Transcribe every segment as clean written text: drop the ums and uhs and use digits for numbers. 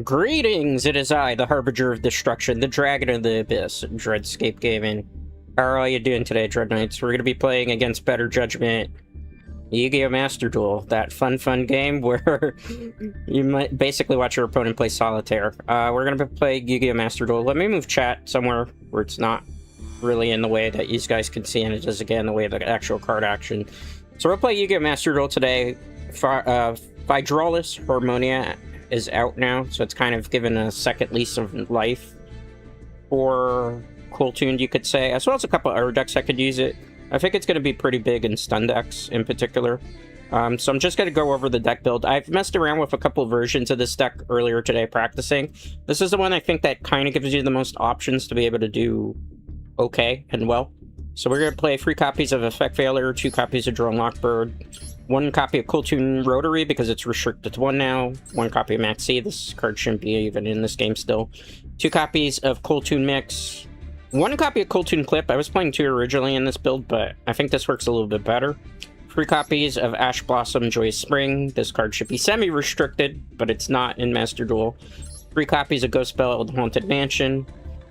Greetings, it is I, the Harbinger of Destruction, the Dragon of the Abyss, Dreadscape Gaming. How are you doing today, Dread Knights? We're going to be playing against Better Judgment, Yugioh Master Duel, that fun game where you might basically watch your opponent play solitaire. We're going to play Yugioh Master Duel. Let me move chat somewhere where it's not really in the way that you guys can see, and it is again the way of the actual card action. So we'll play Yugioh Master Duel today. Fydraulis Harmonia is out now, so it's kind of given a second lease of life for Kewl Tune, you could say, as well as a couple other decks that could use it. I think it's going to be pretty big in stun decks in particular. So I'm just going to go over the deck build. I've messed around with a couple of versions of this deck earlier today practicing. This is the one I think that kind of gives you the most options to be able to do okay and well. So we're going to play 3 copies of Effect Failure, 2 copies of Drone Lockbird, 1 copy of Kewl Tune Rotary because it's restricted to 1 now, 1 copy of Max C, this card shouldn't be even in this game still, 2 copies of Kewl Tune Mix, 1 copy of Kewl Tune Clip. I was playing 2 originally in this build, but I think this works a little bit better. 3 copies of Ash Blossom Joyous Spring. This card should be semi-restricted, but it's not in Master Duel. 3 copies of Ghost Belt Haunted Mansion.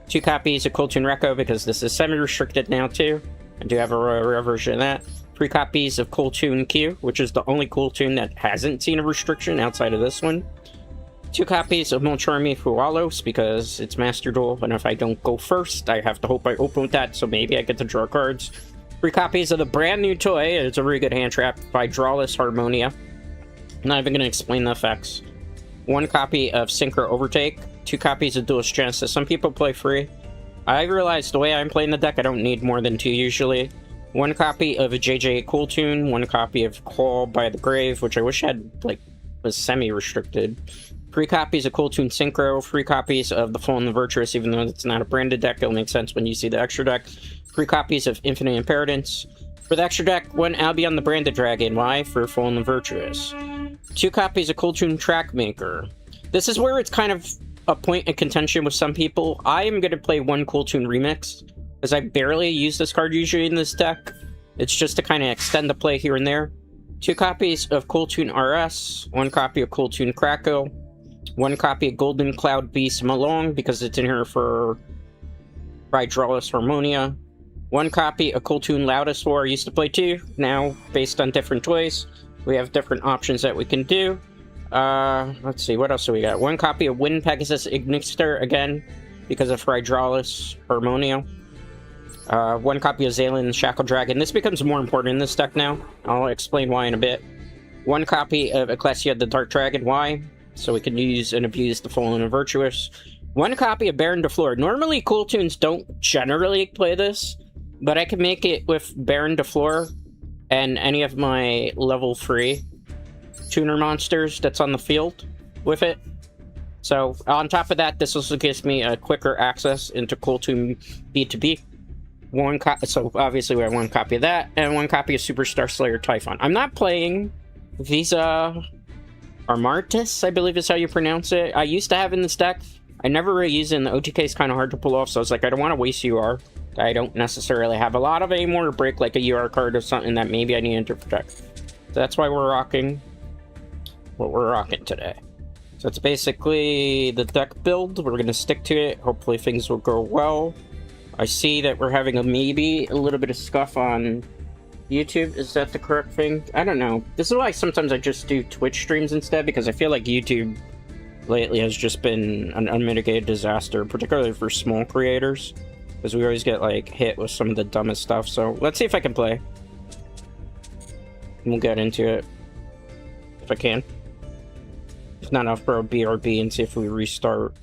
2 copies of Kewl Tune Recco, because this is semi-restricted now too. I do have a rare version of that. 3 copies of Kewl Tune Q, which is the only Kewl Tune that hasn't seen a restriction outside of this one. 2 copies of Molcharmi Fydraulis, because it's Master Duel, and if I don't go first, I have to hope I open with that, so maybe I get to draw cards. 3 copies of the brand new toy, it's a really good hand trap, Fydraulis Harmonia. I'm not even going to explain the effects. 1 copy of Synchro Overtake, 2 copies of Duelist Genesis. Some people play free. I realized the way I'm playing the deck, I don't need more than 2 usually. 1 copy of a JJ Kewl Tune, 1 copy of Call by the Grave, which I wish had, like, was semi-restricted. 3 copies of Kewl Tune Synchro, 3 copies of The Fallen and the Virtuous, even though it's not a branded deck, it'll make sense when you see the extra deck. 3 copies of Infinite Imperitance. For the extra deck, 1 Albion the Branded Dragon. Why? For Fallen and the Virtuous. 2 copies of Kewl Tune Trackmaker. This is where it's kind of a point of contention with some people. I am going to play 1 Kewl Tune Remix, because I barely use this card usually in this deck. It's just to kind of extend the play here and there. 2 copies of Kewl Tune RS, 1 copy of Kewl Tune Krakow, 1 copy of Golden Cloud Beast Malong, because it's in here for Fydraulis Harmonia. 1 copy of Kewl Tune Loudest War. I used to play 2. Now, based on different toys, we have different options that we can do. Let's see, what else do we got? 1 copy of Wind Pegasus Ignister, again, because of Fydraulis Harmonia. 1 copy of Zalen Shackle Dragon. This becomes more important in this deck now. I'll explain why in a bit. 1 copy of Ecclesia the Dark Dragon. Why? So we can use and abuse the Fallen and Virtuous. 1 copy of Baron de Fleur. Normally, Kewl Tunes don't generally play this, but I can make it with Baron de Fleur and any of my level 3 tuner monsters that's on the field with it. So, on top of that, this also gives me a quicker access into Kewl Tune B2B. So, obviously, we have 1 copy of that, and 1 copy of Superstar Slayer Typhon. I'm not playing Visa Armartis, I believe is how you pronounce it. I used to have in this deck. I never really used it, and the OTK is kind of hard to pull off, so I was like, I don't want to waste UR. I don't necessarily have a lot of anymore to break like a UR card or something that maybe I need to protect. So that's why we're rocking what we're rocking today. So it's basically the deck build. We're going to stick to it. Hopefully things will go well. I see that we're having maybe a little bit of scuff on YouTube. Is that the correct thing? I don't know. This is why sometimes I just do Twitch streams instead, because I feel like YouTube lately has just been an unmitigated disaster, particularly for small creators, because we always get like hit with some of the dumbest stuff. So let's see if I can play. We'll get into it if I can. If not, I'll throw BRB and see if we restart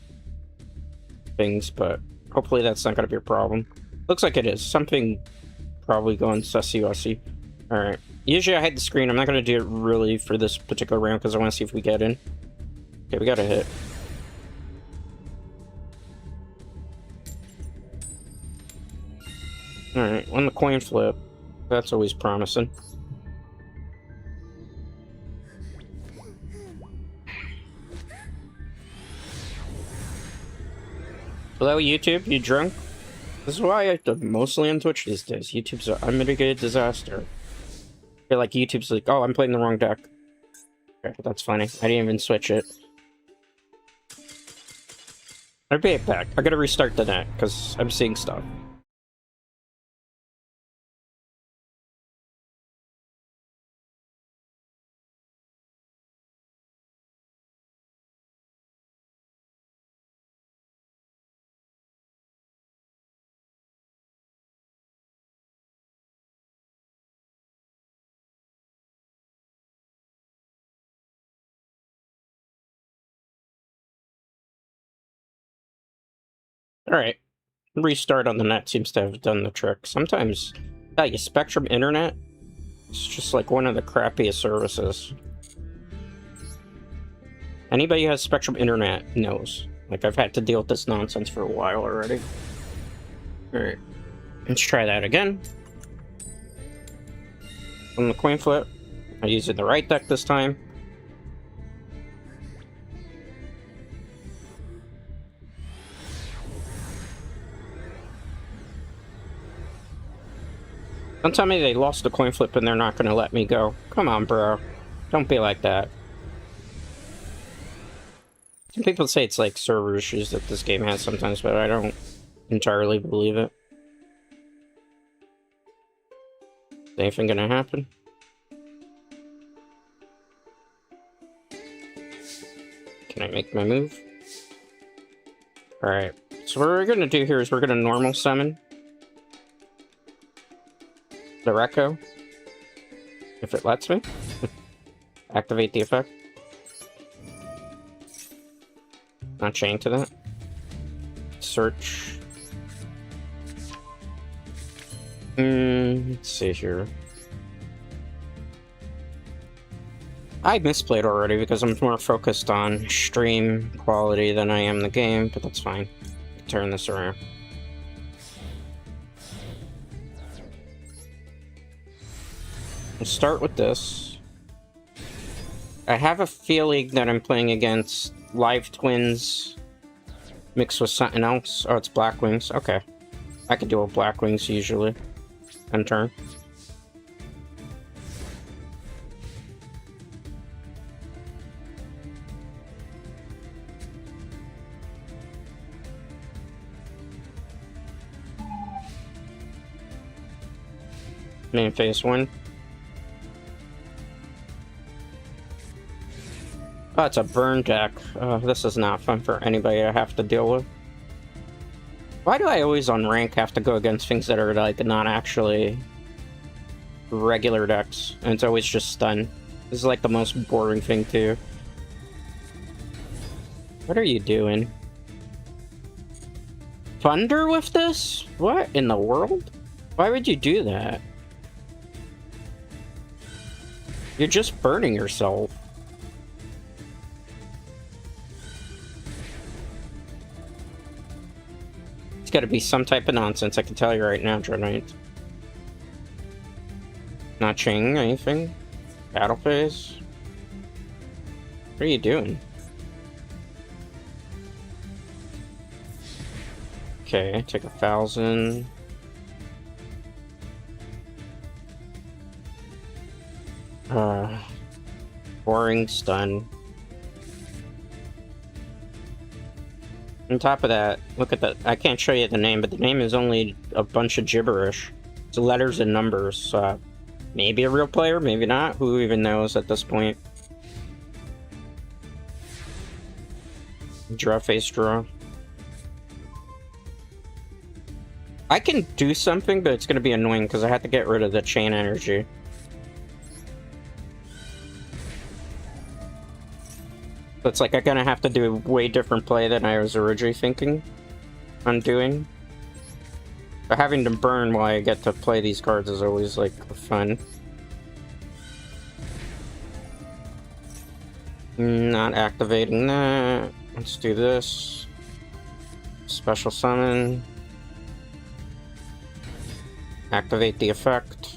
things, but hopefully that's not going to be a problem. Looks like it is. Something probably going sussy-wussy. Alright. Usually I hide the screen. I'm not going to do it really for this particular round because I want to see if we get in. Okay, we got a hit. Alright, on the coin flip. That's always promising. Hello, YouTube? You drunk? This is why I'm mostly on Twitch these days. YouTube's an unmitigated disaster. I feel like YouTube's like, oh, I'm playing the wrong deck. Okay, that's funny. I didn't even switch it. I'll be right back. I gotta restart the net, because I'm seeing stuff. Alright. Restart on the net seems to have done the trick. Sometimes, your Spectrum Internet, it's just like one of the crappiest services. Anybody who has Spectrum Internet knows. Like, I've had to deal with this nonsense for a while already. Alright. Let's try that again. On the coin flip. I use it the right deck this time. Don't tell me they lost the coin flip and they're not going to let me go. Come on, bro. Don't be like that. Some people say it's like server issues that this game has sometimes, but I don't entirely believe it. Is anything going to happen? Can I make my move? Alright. So what we're going to do here is we're going to normal summon the Recco, if it lets me. Activate the effect. Not chained to that. Search. Let's see here. I misplayed already because I'm more focused on stream quality than I am the game, but that's fine. Turn this around. We'll start with this. I have a feeling that I'm playing against Live Twins mixed with something else. Oh, it's Black Wings. Okay. I can do a Black Wings usually. End turn. Main phase 1. Oh, it's a burn deck. This is not fun for anybody I have to deal with. Why do I always on rank have to go against things that are like not actually regular decks? And it's always just stun. This is like the most boring thing too. What are you doing? Thunder with this? What in the world? Why would you do that? You're just burning yourself. Gotta be some type of nonsense, I can tell you right now, Dread Knight. Not chaining anything? Battle phase? What are you doing? Okay, take 1,000. Boring stun. On top of that, look at that. I can't show you the name, but the name is only a bunch of gibberish. It's letters and numbers. Maybe a real player, maybe not. Who even knows at this point? Draw face draw. I can do something, but it's going to be annoying because I have to get rid of the chain energy. It's like I'm gonna have to do a way different play than I was originally thinking on doing. But having to burn while I get to play these cards is always like fun. Not activating that. Let's do this. Special summon. Activate the effect.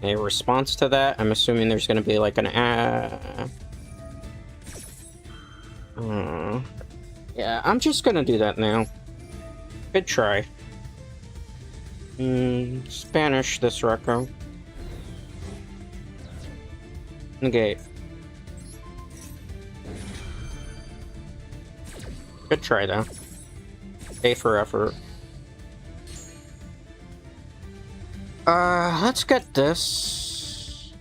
A response to that, I'm assuming there's going to be like an yeah, I'm just going to do that now. Good try. Spanish this Recco. Negate. Good try, though. A for effort. Let's get this.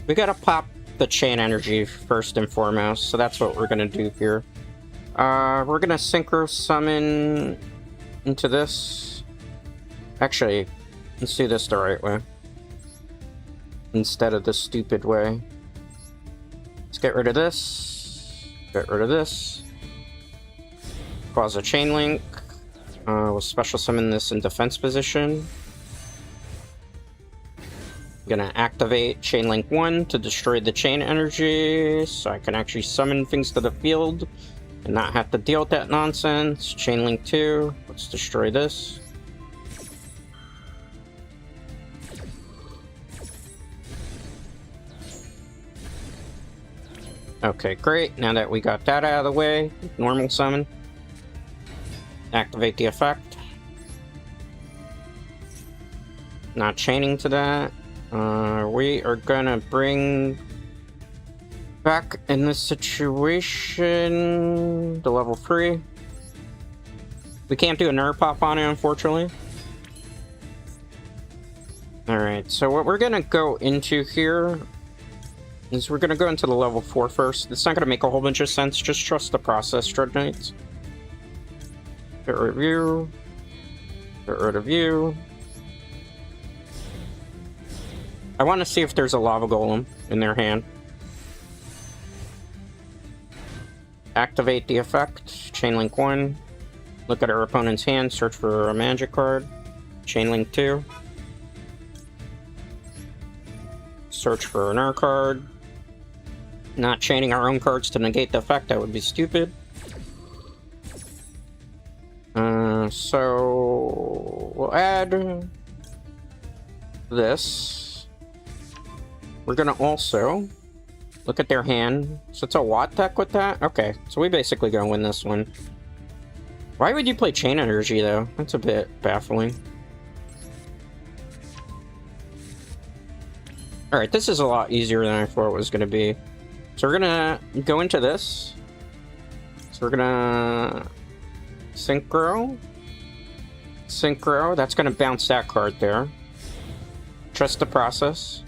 We gotta pop the chain energy first and foremost, so that's what we're gonna do here. We're gonna synchro summon into this. Actually, let's do this the right way. Instead of the stupid way. Let's get rid of this. Get rid of this. Cause a chain link. We'll special summon this in defense position. I'm gonna activate chain link 1 to destroy the chain energy, so I can actually summon things to the field and not have to deal with that nonsense. Chain link 2, let's destroy this. Okay, great. Now that we got that out of the way, normal summon. Activate the effect. Not chaining to that. We are gonna bring back in this situation the level 3. We can't do a nerve pop on it, unfortunately. Alright, so what we're gonna go into here is we're gonna go into the level 4 first. It's not gonna make a whole bunch of sense, just trust the process, Dread Knights. Get rid of you. Get rid of you. I want to see if there's a lava golem in their hand. Activate the effect. Chainlink 1. Look at our opponent's hand. Search for a magic card. Chainlink 2. Search for an R card. Not chaining our own cards to negate the effect. That would be stupid. So we'll add this. We're gonna also look at their hand. So it's a Watt deck with that? Okay, so we basically gonna win this one. Why would you play Chain Energy though? That's a bit baffling. Alright, this is a lot easier than I thought it was gonna be. So we're gonna go into this. So we're gonna Synchro. Synchro, that's gonna bounce that card there. Trust the process.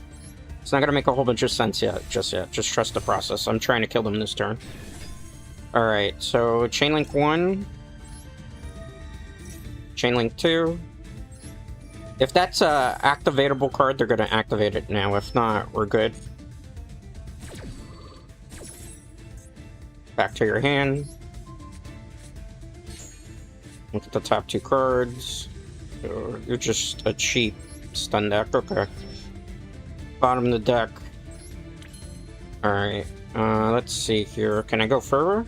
It's not gonna make a whole bunch of sense just yet. Just trust the process. I'm trying to kill them this turn. Alright, so Chainlink 1. Chainlink 2. If that's a activatable card, they're gonna activate it now. If not, we're good. Back to your hand. Look at the top 2 cards. You're just a cheap stun deck. Okay. Bottom of the deck. Alright. Let's see here. Can I go further?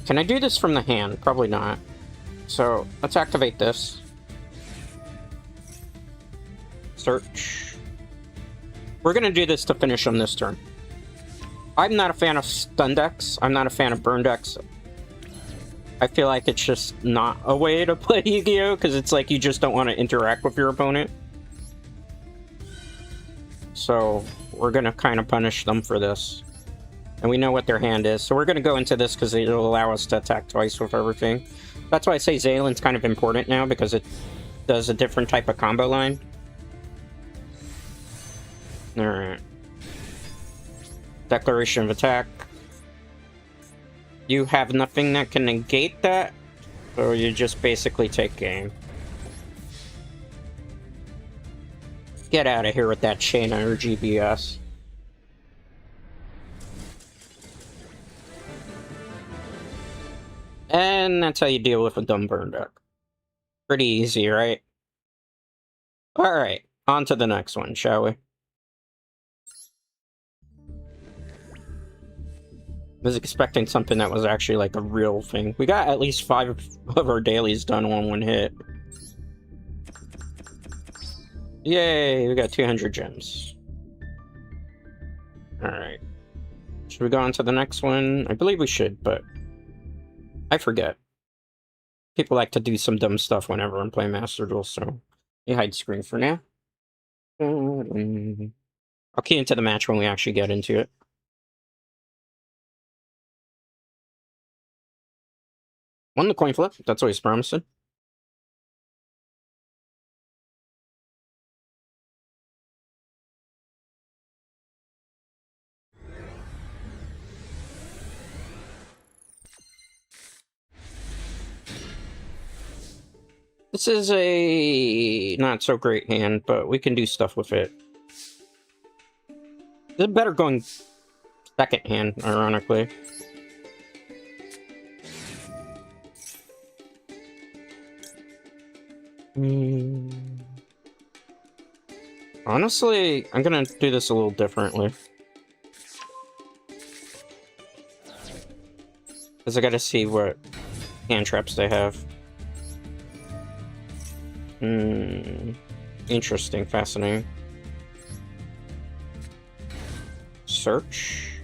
Can I do this from the hand? Probably not. So, let's activate this. Search. We're gonna do this to finish on this turn. I'm not a fan of stun decks. I'm not a fan of burn decks. I feel like it's just not a way to play Yu-Gi-Oh! Because it's like you just don't want to interact with your opponent. So, we're gonna kind of punish them for this. And we know what their hand is. So we're gonna go into this because it'll allow us to attack twice with everything. That's why I say Zalin's kind of important now, because it does a different type of combo line. Alright. Declaration of attack. You have nothing that can negate that, so you just basically take game. Get out of here with that chain energy BS. And that's how you deal with a dumb burn deck. Pretty easy, right? Alright, on to the next one, shall we? I was expecting something that was actually like a real thing. We got at least 5 of our dailies done on one hit. Yay, we got 200 gems. Alright. Should we go on to the next one? I believe we should, but I forget. People like to do some dumb stuff whenever I'm playing Master Duel, so you hide screen for now. I'll key into the match when we actually get into it. Won the coin flip. That's always promising. This is a not so great hand, but we can do stuff with it. It's better going second hand, ironically. Honestly, I'm gonna do this a little differently. Because I gotta see what hand traps they have. Interesting, fascinating. Search.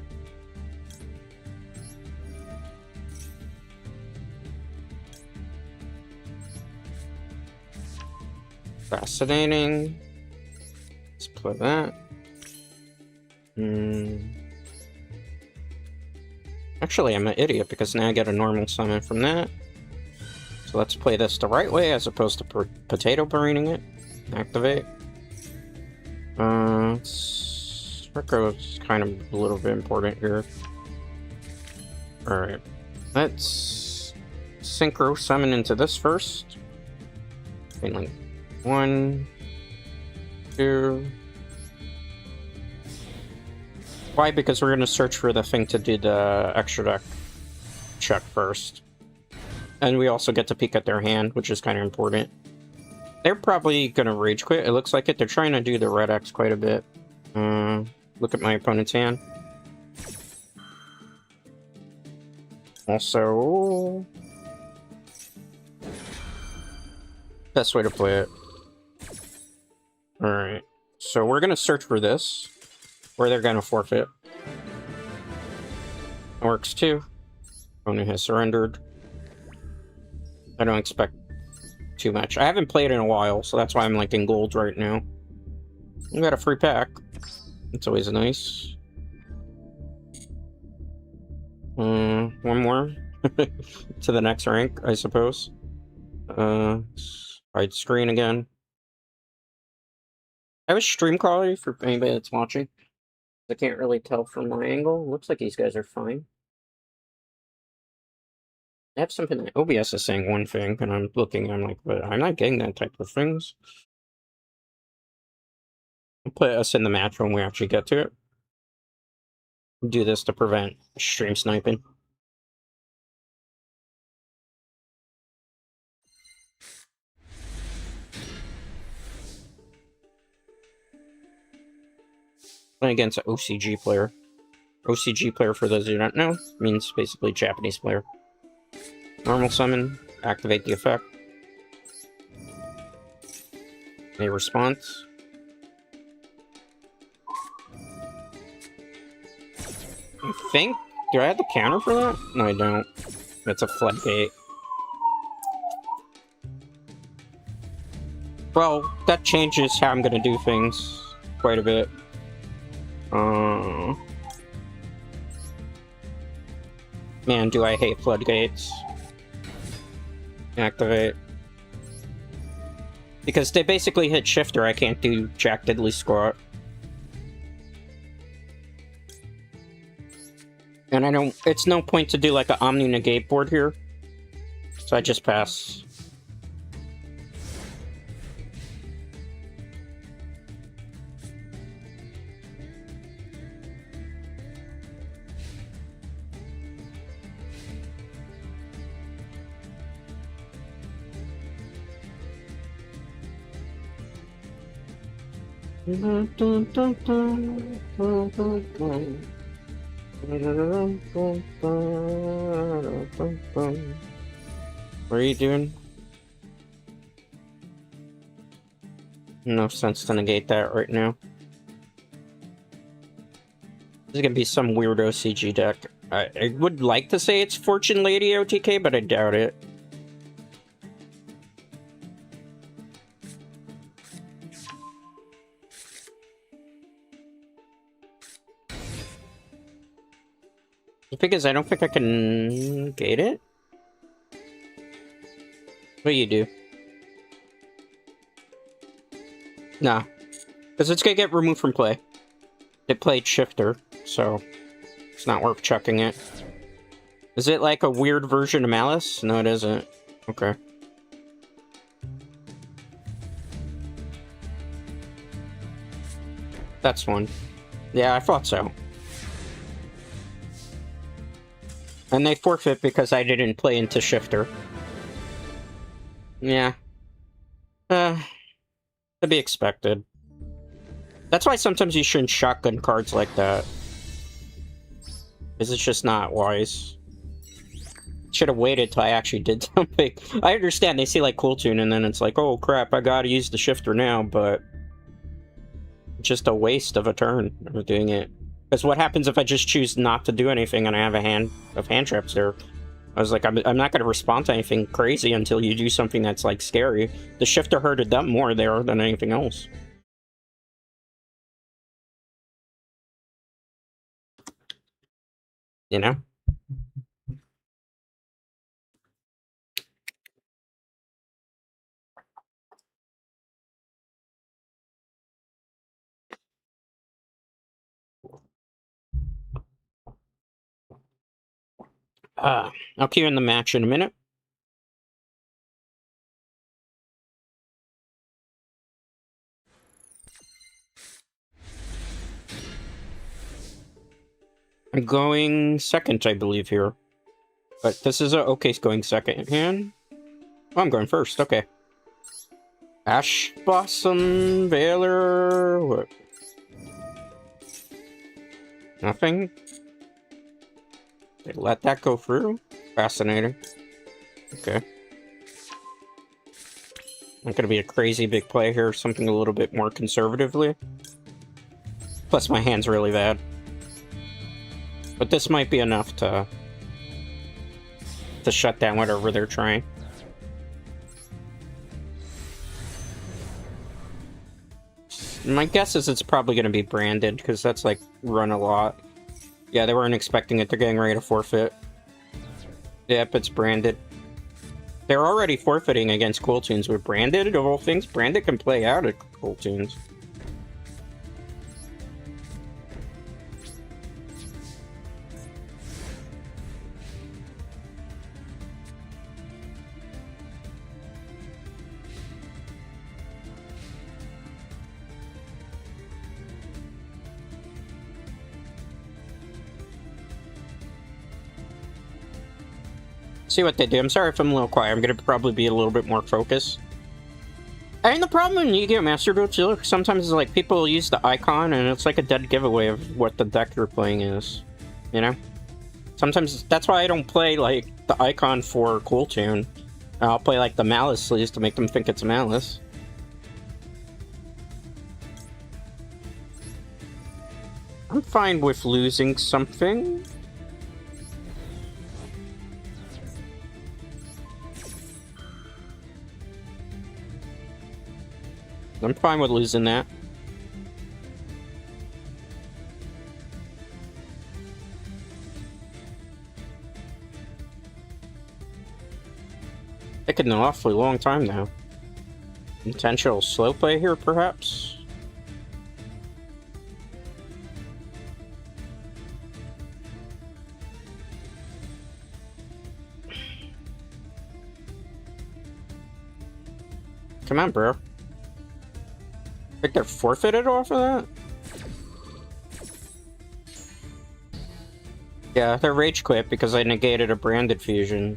Fascinating. Let's play that. Actually, I'm an idiot because now I get a normal summon from that. So let's play this the right way as opposed to potato burrowing it. Activate. Recco's kind of a little bit important here. Alright. Let's synchro summon into this first. Like 1, 2. Why? Because we're going to search for the thing to do the extra deck check first. And we also get to peek at their hand, which is kind of important. They're probably going to rage quit. It looks like it. They're trying to do the red X quite a bit. Look at my opponent's hand. Also, best way to play it. Alright. So we're going to search for this. Or they're gonna forfeit. Works too. Opponent has surrendered. I don't expect too much. I haven't played in a while, so that's why I'm like in gold right now. We got a free pack. It's always nice. One more to the next rank, I suppose. Hide screen again. I have a stream quality for anybody that's watching. I can't really tell from my angle. Looks like these guys are fine. I have something that OBS is saying one thing, and I'm looking, I'm like, but I'm not getting that type of things. I'll put us in the match when we actually get to it. Do this to prevent stream sniping. Playing against an OCG player. OCG player, for those who don't know, means basically Japanese player. Normal summon, activate the effect. A response. I think... Do I have the counter for that? No, I don't. That's a floodgate. Well, that changes how I'm gonna do things quite a bit. Man, do I hate floodgates. Activate. Because they basically hit shifter, I can't do jack diddly squat. And I don't... It's no point to do like an Omni negate board here. So I just pass. What are you doing? No sense to negate that right now. This is gonna be some weirdo CG deck. I would like to say it's Fortune Lady OTK, but I doubt it. The thing is, I don't think I can gate it. What do you do? Nah. Because it's gonna get removed from play. It played Shifter, so it's not worth chucking it. Is it like a weird version of Malice? No, it isn't. Okay. That's one. Yeah, I thought so. And they forfeit because I didn't play into Shifter. Yeah. To be expected. That's why sometimes you shouldn't shotgun cards like that. Because it's just not wise. Should have waited till I actually did something. I understand they see like Kewl Tune and then it's like, oh crap, I gotta use the Shifter now, but it's just a waste of a turn of doing it. Because what happens if I just choose not to do anything and I have a hand of hand traps there? I was like, I'm not going to respond to anything crazy until you do something that's like scary. The Shifter hurted them more there than anything else. You know? I'll queue in the match in a minute. I'm going second, I believe, here. But this is a okay going second hand. Oh, I'm going first, okay. Ash Blossom, Veiler, what? Nothing? They let that go through? Fascinating. Okay. Not gonna be a crazy big play here, something a little bit more conservatively. Plus my hand's really bad. But this might be enough to shut down whatever they're trying. My guess is it's probably gonna be branded, because that's like run a lot. Yeah, they weren't expecting it. They're getting ready to forfeit. Yep, it's branded. They're already forfeiting against Kewl Tunes with branded, of all things. Branded can play out at Kewl Tunes. See what they do. I'm sorry if I'm a little quiet. I'm gonna probably be a little bit more focused. And the problem in Yugioh Master Duel too, sometimes is like people use the icon and it's like a dead giveaway of what the deck you're playing is. You know? Sometimes that's why I don't play like the icon for Kewl Tune. I'll play like the Malice sleeves to make them think it's Malice. I'm fine with losing something. I'm fine with losing that. Taking an awfully long time now. Intentional slow play here, perhaps? Come on, bro. Think they're forfeited off of that? Yeah, they're rage quit because I negated a branded fusion.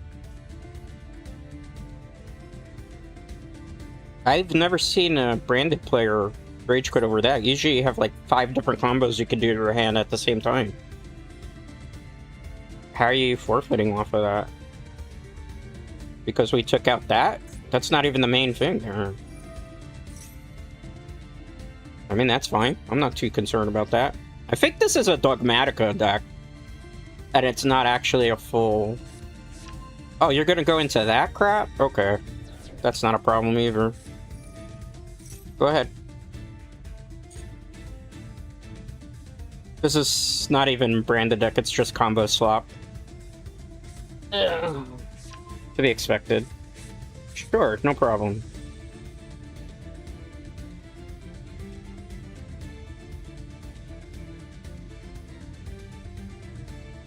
I've never seen a branded player rage quit over that. Usually you have like 5 different combos you can do to your hand at the same time. How are you forfeiting off of that? Because we took out that? That's not even the main thing. I mean, that's fine. I'm not too concerned about that. I think this is a Dogmatica deck. And it's not actually a full... Oh, you're gonna go into that crap? Okay. That's not a problem either. Go ahead. This is not even branded deck, it's just combo swap. To be expected. Sure, no problem.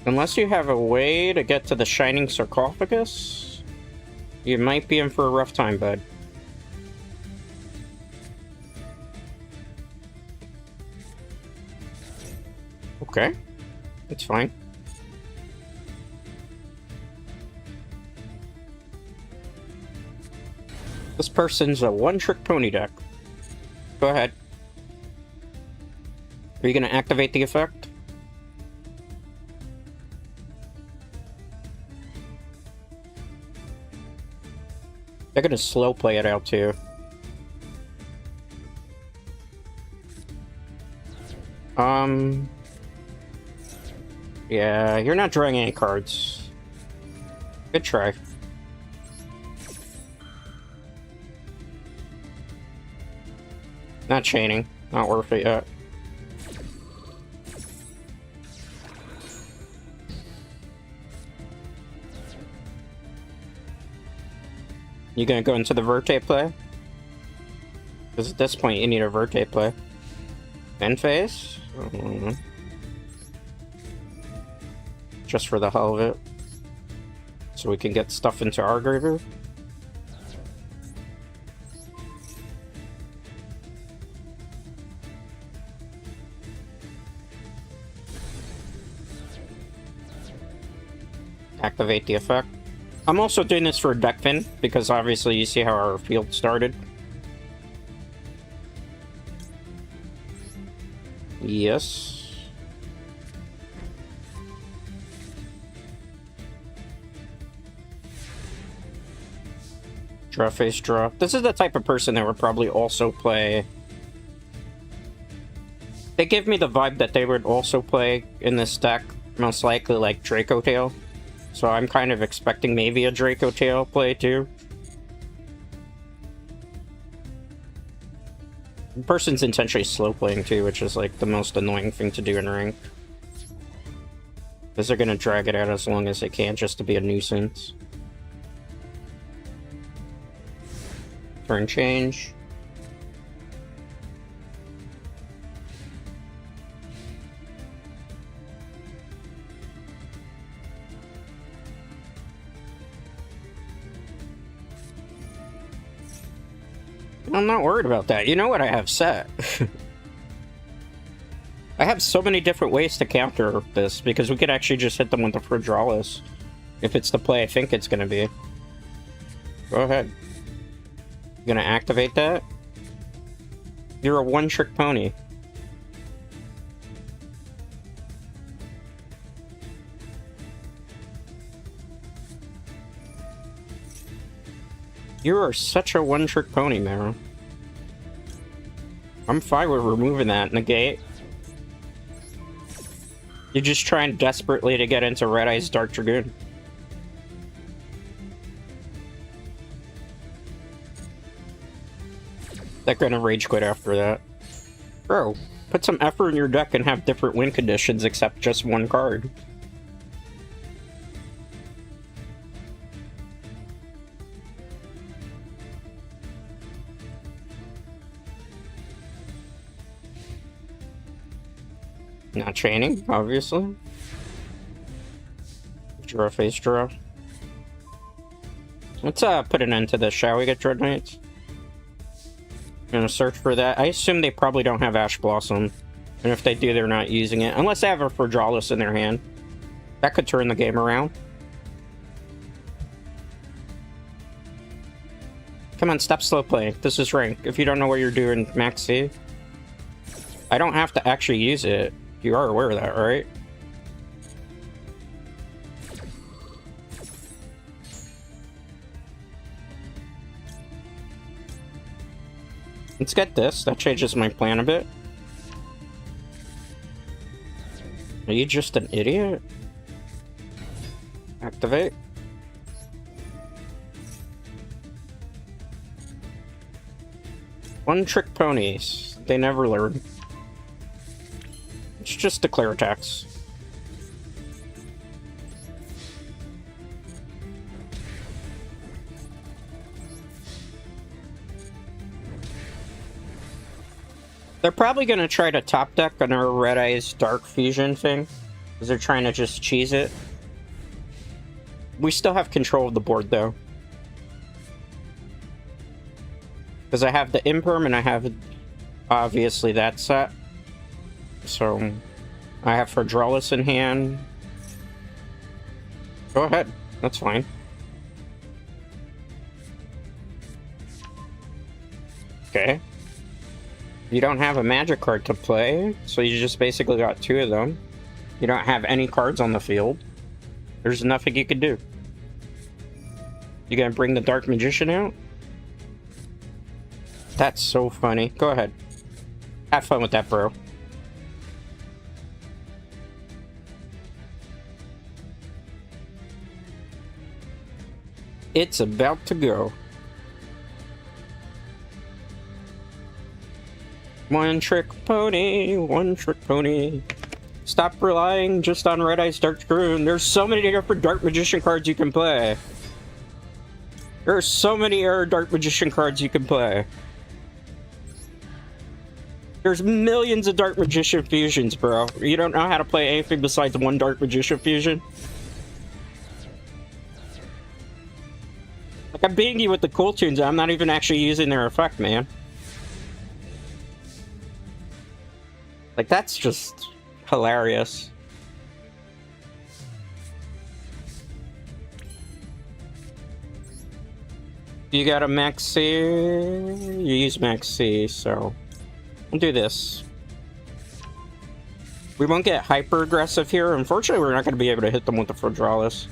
Unless you have a way to get to the Shining Sarcophagus, you might be in for a rough time, bud. Okay, it's fine. This person's a one-trick pony deck. Go ahead. Are you going to activate the effect? They're going to slow play it out too. Yeah, you're not drawing any cards. Good try. Not chaining. Not worth it yet. You gonna go into the Verte play? Because at this point you need a Verte play. End phase? Just for the hell of it. So we can get stuff into our graveyard. Activate the effect. I'm also doing this for deck fin, because obviously you see how our field started. Yes. Draw face draw. This is the type of person that would probably also play... They give me the vibe that they would also play in this deck, most likely like Draco Tail. So I'm kind of expecting maybe a Draco Tail play too. The person's intentionally slow playing too, which is like the most annoying thing to do in rank. Because they're gonna drag it out as long as they can just to be a nuisance. Turn change. I'm not worried about that. You know what I have set. I have so many different ways to counter this, because we could actually just hit them with the Fydraulis. If it's the play I think it's going to be. Go ahead. You gonna activate that? You're a one-trick pony. You are such a one-trick pony, Mara. I'm fine with removing that negate. You're just trying desperately to get into Red Eye's Dark Dragoon. They're gonna rage quit after that. Bro, put some effort in your deck and have different win conditions except just one card. Not chaining, obviously. Draw face draw. Let's put an end to this, shall we, get Dread Knights? Gonna search for that. I assume they probably don't have Ash Blossom. And if they do, they're not using it. Unless they have a Fydraulis in their hand. That could turn the game around. Come on, stop slow playing. This is rank. If you don't know what you're doing, max save. I don't have to actually use it. You are aware of that, right? Let's get this. That changes my plan a bit. Are you just an idiot? Activate. One-trick ponies. They never learn. It's just declare attacks. They're probably gonna try to top deck on our Red Eyes Dark Fusion thing, because they're trying to just cheese it. We still have control of the board, though. Because I have the Imperm, and I have, obviously, that set. So, I have Fydraulis in hand. Go ahead. That's fine. Okay. You don't have a magic card to play, so you just basically got 2 of them. You don't have any cards on the field. There's nothing you can do. You gonna bring the Dark Magician out? That's so funny. Go ahead. Have fun with that, bro. It's about to go. One trick pony, one trick pony. Stop relying just on Red Eyes Dark Dragoon. There's so many different Dark Magician cards you can play. There are so many Dark Magician cards you can play. There's millions of Dark Magician fusions, bro. You don't know how to play anything besides one Dark Magician fusion? Like, I'm beating you with the Kewl Tunes, I'm not even actually using their effect, man. Like, that's just hilarious. You got a Max C? You use Max C, so we'll do this. We won't get hyper aggressive here. Unfortunately, we're not going to be able to hit them with the Fydraulis.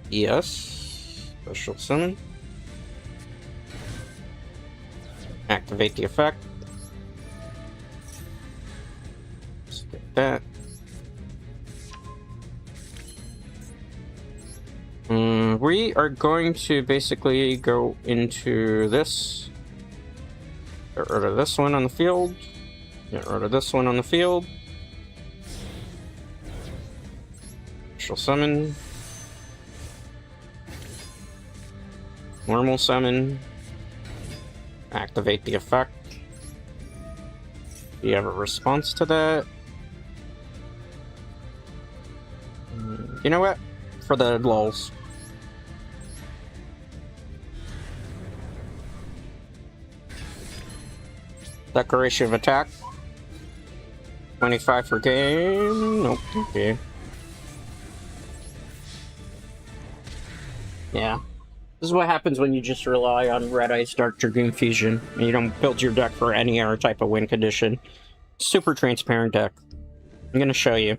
Yes. Special summon. Activate the effect. Let's get that. We are going to basically go into this. Get rid of this one on the field. Get rid of this one on the field. Special summon. Normal summon. Activate the effect. Do you have a response to that? You know what? For the lulz. Declaration of attack. 25 for game. Nope. Okay. Yeah. This is what happens when you just rely on Red Eyes Dark Dragoon Fusion and you don't build your deck for any other type of win condition. Super transparent deck. I'm gonna show you.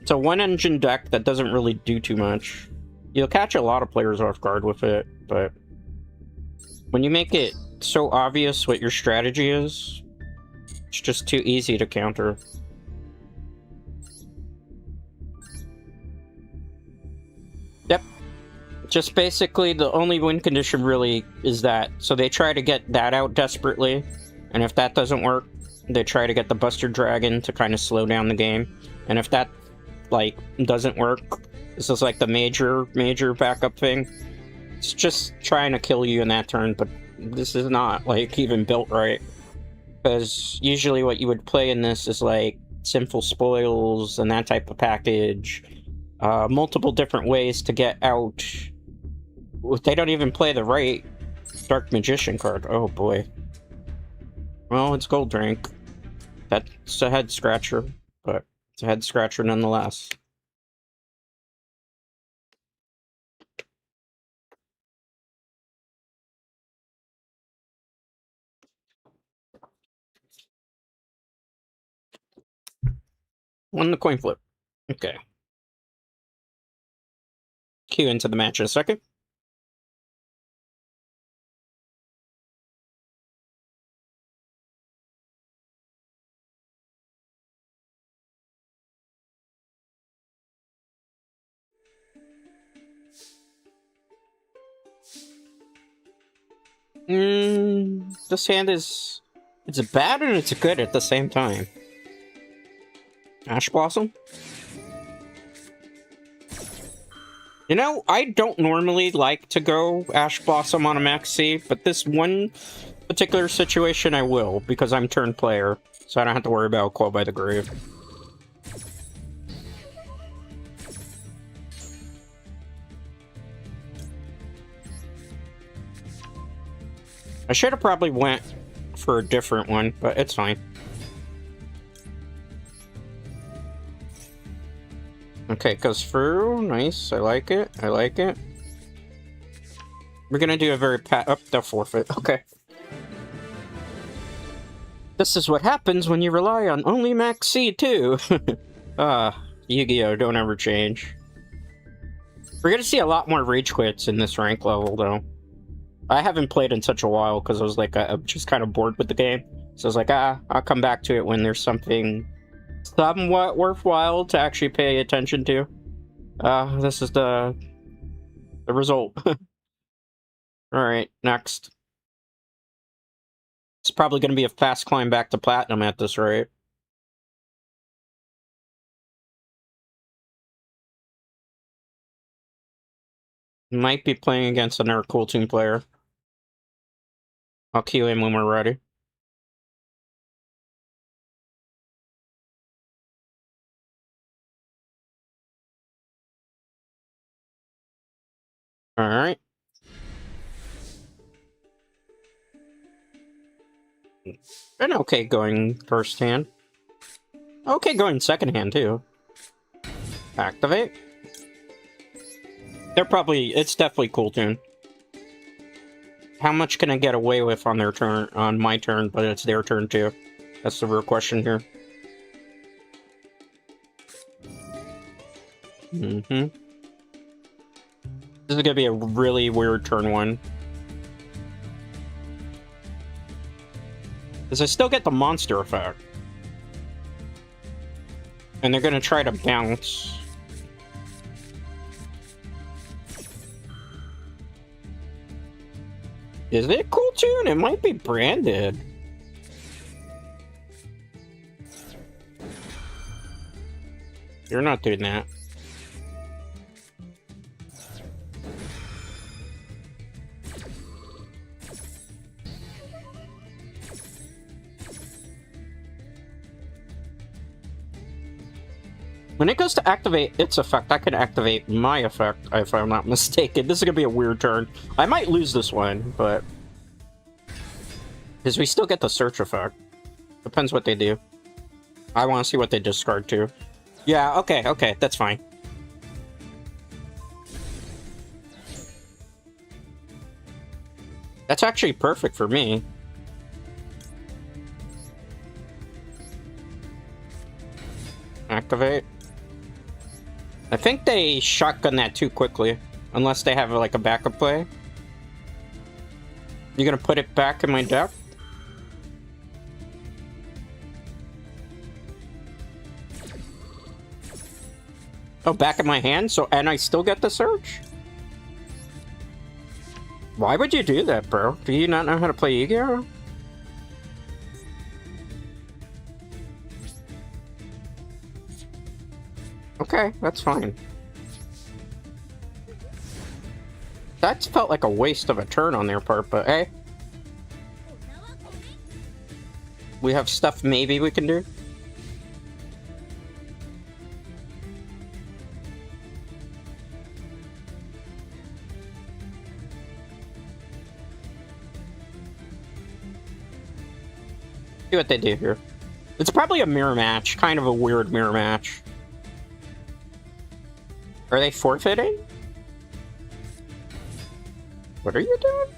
It's a one-engine deck that doesn't really do too much. You'll catch a lot of players off guard with it, but when you make it so obvious what your strategy is, it's just too easy to counter. Yep. Just basically the only win condition really is that. So they try to get that out desperately, and if that doesn't work, they try to get the Buster Dragon to kind of slow down the game. And if that, like, doesn't work, this is like the major backup thing. It's just trying to kill you in that turn, but this is not, like, even built right. Because usually what you would play in this is, like, Sinful Spoils and that type of package. Multiple different ways to get out. They don't even play the right Dark Magician card. Oh, boy. Well, it's Gold Drink. That's a head-scratcher, but it's a head-scratcher nonetheless. Won the coin flip. Okay. Cue into the match in a second. This hand is... It's bad and it's good at the same time. Ash Blossom? You know, I don't normally like to go Ash Blossom on a max C, but this one particular situation I will, because I'm turn player, so I don't have to worry about Quell by the Grave. I should have probably went for a different one, but it's fine. Okay, it goes through. Nice. I like it. I like it. We're gonna do a very they'll forfeit. Okay. This is what happens when you rely on only Max C, too. Yu-Gi-Oh! Don't ever change. We're gonna see a lot more rage quits in this rank level, though. I haven't played in such a while, because I was like, I'm just kind of bored with the game. So I was like, I'll come back to it when there's something somewhat worthwhile to actually pay attention to. This is the result. Alright, next. It's probably going to be a fast climb back to platinum at this rate. Might be playing against another Kewl Tune player. I'll cue him when we're ready. Alright. And okay going first hand. Okay going second hand, too. Activate. They're probably... It's definitely Kewl Tune. How much can I get away with on their turn, on my turn, but it's their turn, too? That's the real question here. Mm-hmm. This is gonna be a really weird turn one. Because I still get the monster effect. And they're gonna try to bounce. Is it Kewl Tune? It might be branded. You're not doing that. When it goes to activate its effect, I can activate my effect, if I'm not mistaken. This is going to be a weird turn. I might lose this one, but... Because we still get the search effect. Depends what they do. I want to see what they discard too. Yeah, okay, that's fine. That's actually perfect for me. Activate. I think they shotgun that too quickly, unless they have like a backup play. You gonna put it back in my deck? Oh, back in my hand? So, and I still get the search? Why would you do that, bro? Do you not know how to play Yugioh? Okay, that's fine. That felt like a waste of a turn on their part, but hey. We have stuff maybe we can do. See what they do here. It's probably a mirror match, kind of a weird mirror match. Are they forfeiting? What are you doing?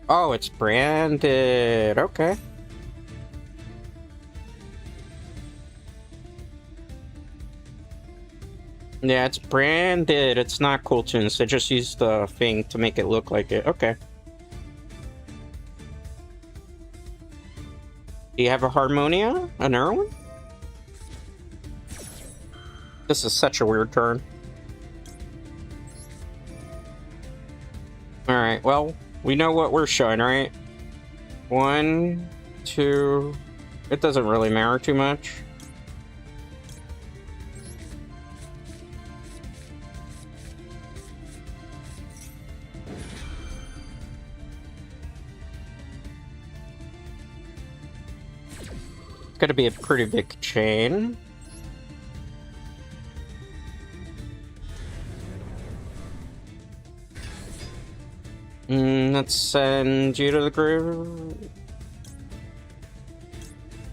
Oh, it's branded. Okay. Yeah, it's branded. It's not Kewl Tune. They just used the thing to make it look like it. Okay. Do you have a Harmonia? Another one? This is such a weird turn. Alright, well, we know what we're showing, right? 1, 2... It doesn't really matter too much. It's gonna be a pretty big chain. Let's send you to the grave.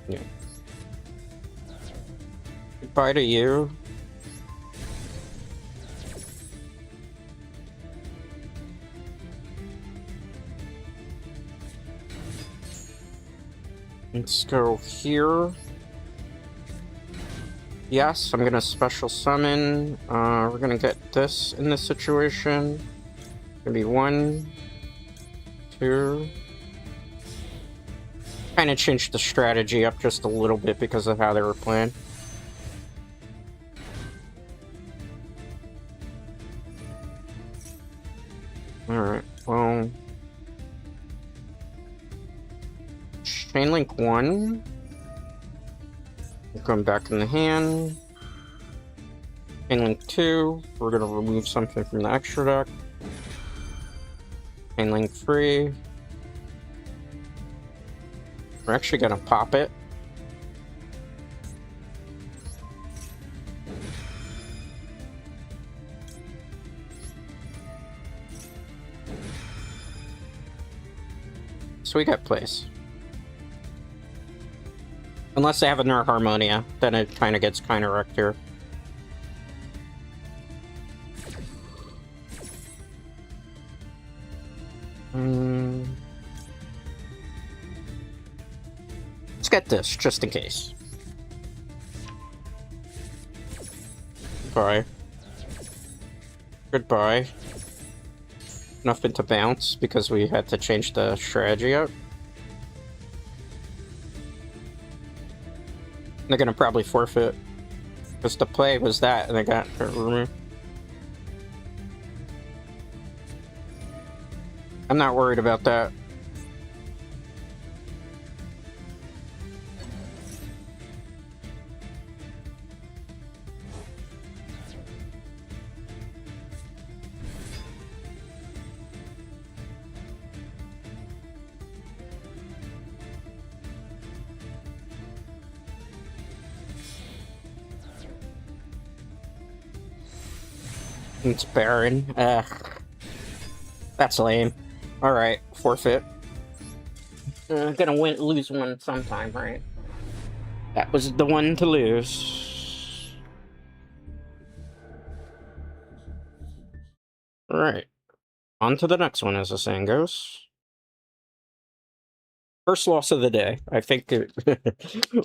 Yeah. Goodbye to you. Let's go here. Yes, I'm gonna special summon. We're gonna get this in this situation. Gonna be 1, 2. Kind of changed the strategy up just a little bit because of how they were playing. Alright, well... Chain link 1. Going back in the hand. Chain link 2. We're gonna remove something from the extra deck. Chain link 3. We're actually gonna pop it. So we got place. Unless they have a No Harmonia, then it kind of gets kind of wrecked here. Let's get this, just in case. Goodbye. Goodbye. Nothing to bounce, because we had to change the strategy out. They're gonna probably forfeit. Because the play was that, and they got removed. I'm not worried about that. It's Baron. That's lame. Alright, forfeit. Gonna lose one sometime, right? That was the one to lose. Alright. On to the next one, as the saying goes. First loss of the day. I think it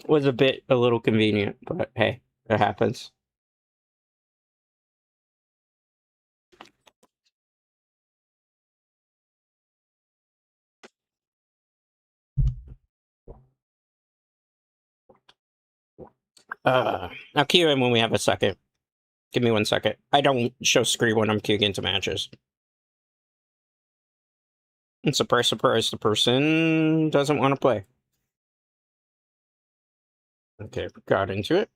was a little convenient, but hey, it happens. I'll queue in when we have a second. Give me 1 second. I don't show screen when I'm queuing into matches. And surprise, surprise, the person doesn't want to play. Okay, got into it.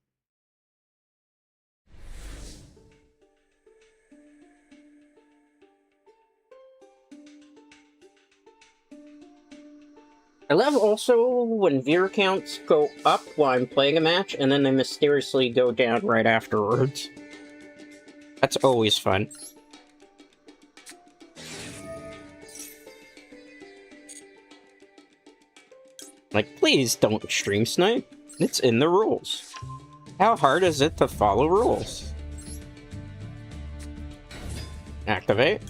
I love also when viewer counts go up while I'm playing a match, and then they mysteriously go down right afterwards. That's always fun. Like, please don't stream snipe. It's in the rules. How hard is it to follow rules? Activate.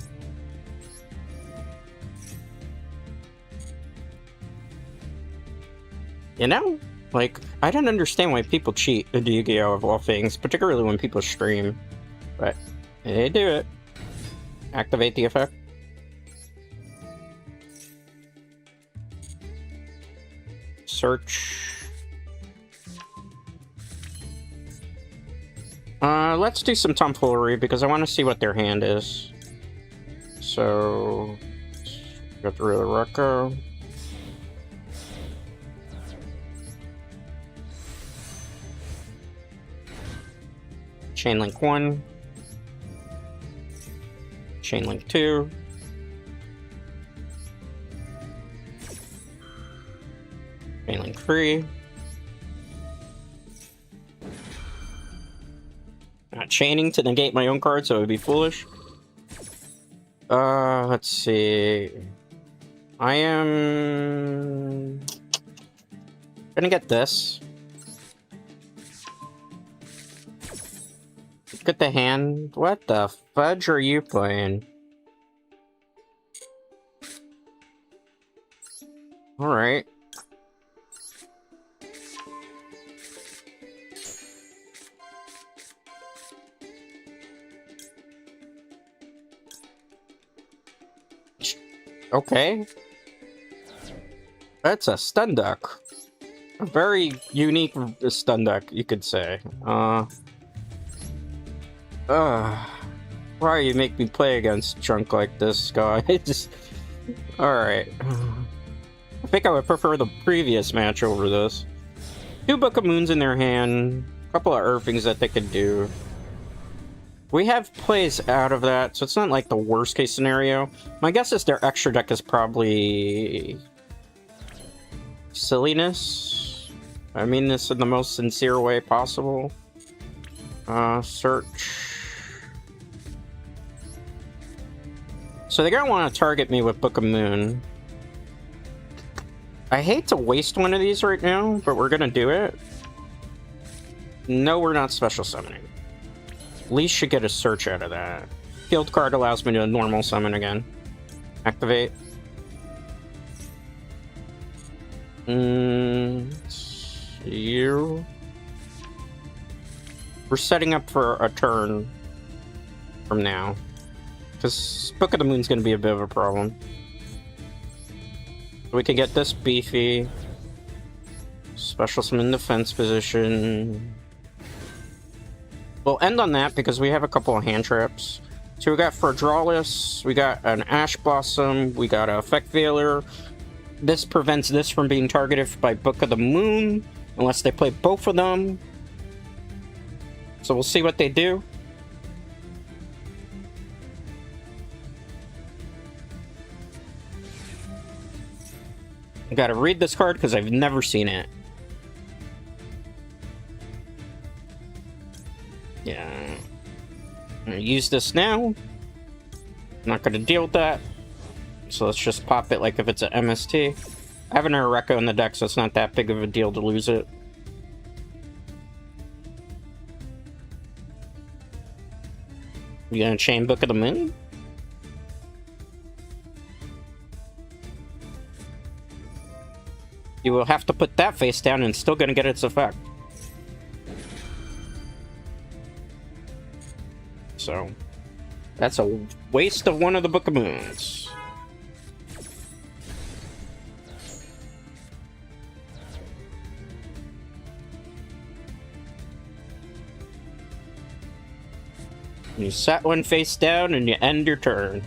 You know, like, I don't understand why people cheat in Yugioh of all things, particularly when people stream. But they do it. Activate the effect. Search. Let's do some tomfoolery because I want to see what their hand is. So, got rid of the Rucko. Chain link 1. Chain link 2. Chain link 3. chaining to negate my own card, so it would be foolish. Let's see. I am gonna get this. Get the hand. What the fudge are you playing? Alright. Okay. That's a stun duck. A very unique stun duck, you could say. Why you make me play against junk like this, guys? Alright. I think I would prefer the previous match over this. 2 Book of Moons in their hand, a couple of Earthings that they could do. We have plays out of that, so it's not like the worst case scenario. My guess is their extra deck is probably silliness. I mean this in the most sincere way possible. Search. So they're gonna want to target me with Book of Moon. I hate to waste one of these right now, but we're gonna do it. No, we're not special summoning. At least should get a search out of that. Field card allows me to normal summon again. Activate. You. We're setting up for a turn from now. Because Book of the Moon's going to be a bit of a problem. We can get this beefy. Special summon defense position. We'll end on that because we have a couple of hand traps. So we got Fydraulis, we got an Ash Blossom, we got a Effect Veiler. This prevents this from being targeted by Book of the Moon, unless they play both of them. So we'll see what they do. I gotta read this card because I've never seen it. Yeah. I'm gonna use this now. I'm not gonna deal with that. So let's just pop it like if it's an MST. I have an Eureka in the deck, so it's not that big of a deal to lose it. You gonna chain Book of the Moon? You will have to put that face down and it's still gonna get its effect. So, that's a waste of one of the Book of Moons. You set one face down and you end your turn.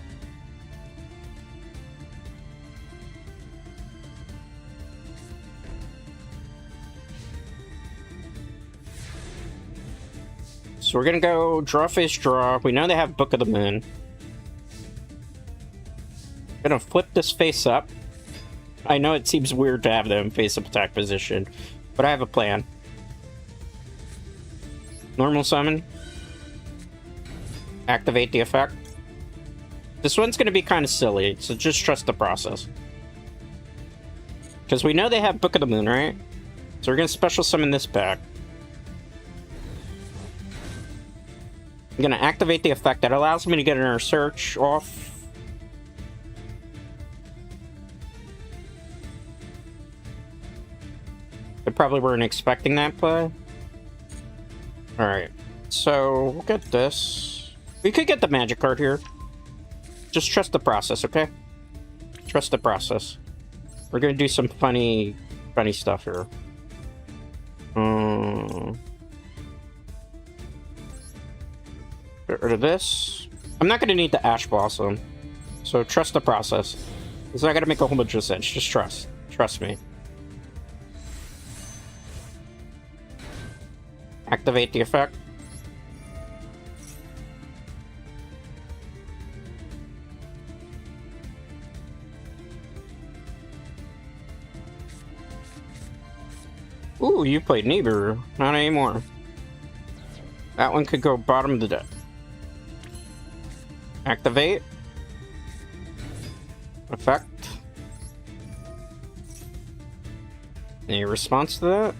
So we're gonna go draw face draw. We know they have Book of the Moon. Gonna flip this face up. I know it seems weird to have them face up attack position, but I have a plan. Normal summon. Activate the effect. This one's gonna be kind of silly, so just trust the process. Because we know they have Book of the Moon, right? So we're gonna special summon this back. I'm gonna activate the effect that allows me to get an search off. They probably weren't expecting that play. Alright, so we'll get this. We could get the magic card here. Just trust the process, okay? Trust the process. We're gonna do some funny stuff here. Get rid of this. I'm not gonna need the Ash Blossom, so trust the process. It's not gonna make a whole bunch of sense. Just trust. Trust me. Activate the effect. Ooh, you played Nibiru. Not anymore. That one could go bottom of the deck. Activate. Effect. Any response to that?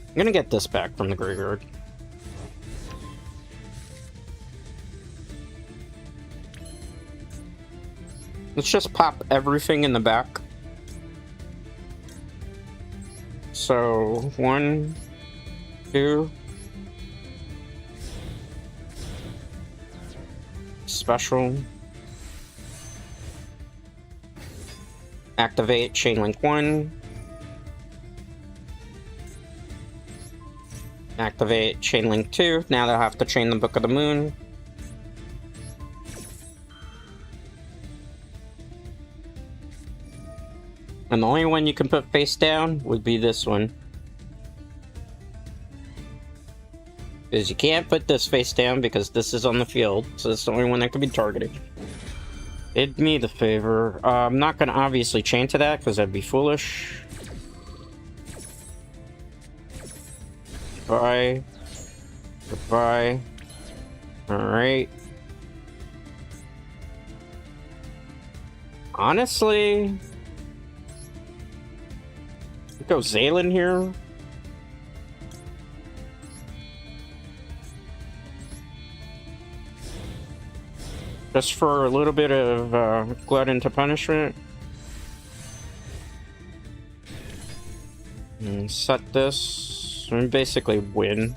I'm gonna get this back from the graveyard. Let's just pop everything in the back. So, 1, 2. Special. Activate Chainlink 1. Activate Chainlink 2. Now they'll have to chain the Book of the Moon. And the only one you can put face down would be this one. Because you can't put this face down because this is on the field. So it's the only one that can be targeted. Did me the favor. I'm not going to obviously chain to that because that'd be foolish. Goodbye. Goodbye. Alright. Honestly... go Zaylin here. Just for a little bit of glutton to punishment. And set this and basically win.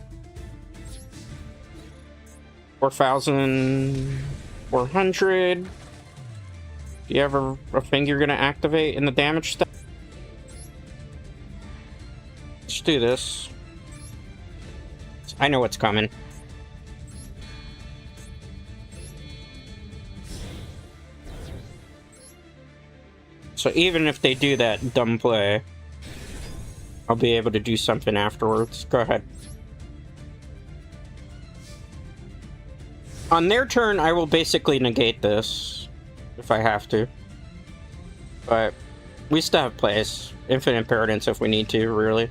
4,400. Do you have a thing you're gonna activate in the damage step? Let's do this. I know what's coming. So even if they do that dumb play, I'll be able to do something afterwards. Go ahead. On their turn, I will basically negate this, if I have to. But we still have plays. Infinite Paradise if we need to, really.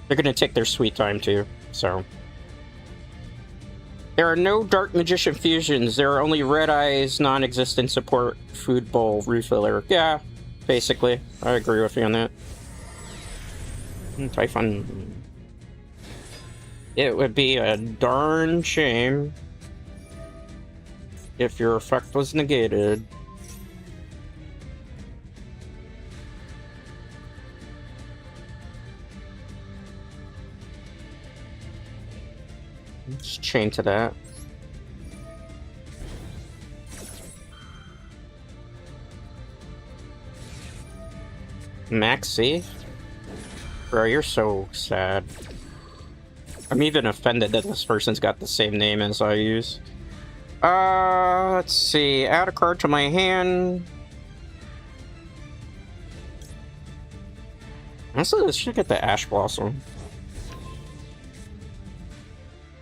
They're gonna take their sweet time too, so. There are no Dark Magician fusions. There are only Red Eyes, non-existent support, food bowl, refiller. Yeah, basically. I agree with you on that. Typhon. It would be a darn shame if your effect was negated. Let's chain to that. Maxi? Bro, you're so sad. I'm even offended that this person's got the same name as I use. Let's see. Add a card to my hand. Honestly, let's should get the Ash Blossom.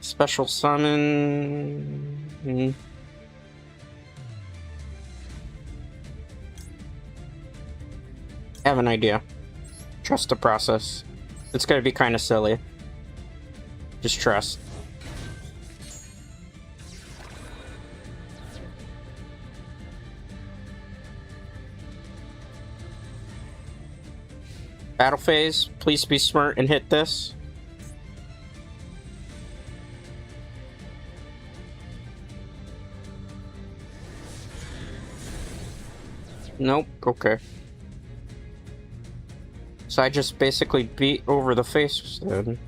Special summon. I have an idea. Trust the process. It's gonna be kind of silly. Just trust. Battle phase. Please be smart and hit this. Nope, okay. So I just basically beat over the face then.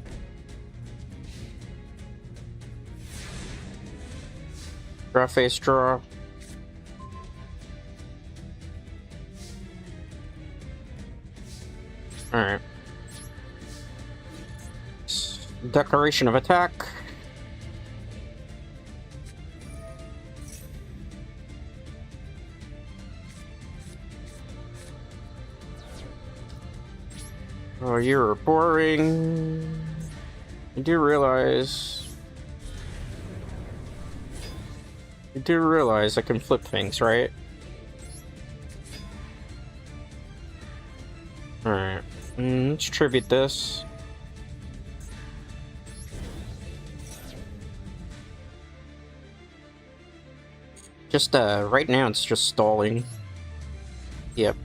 Draw face, draw. Alright. Declaration of attack. Oh, you're boring. I do realize You do realize I can flip things, right? Alright. Let's tribute this. Just, right now it's just stalling. Yep.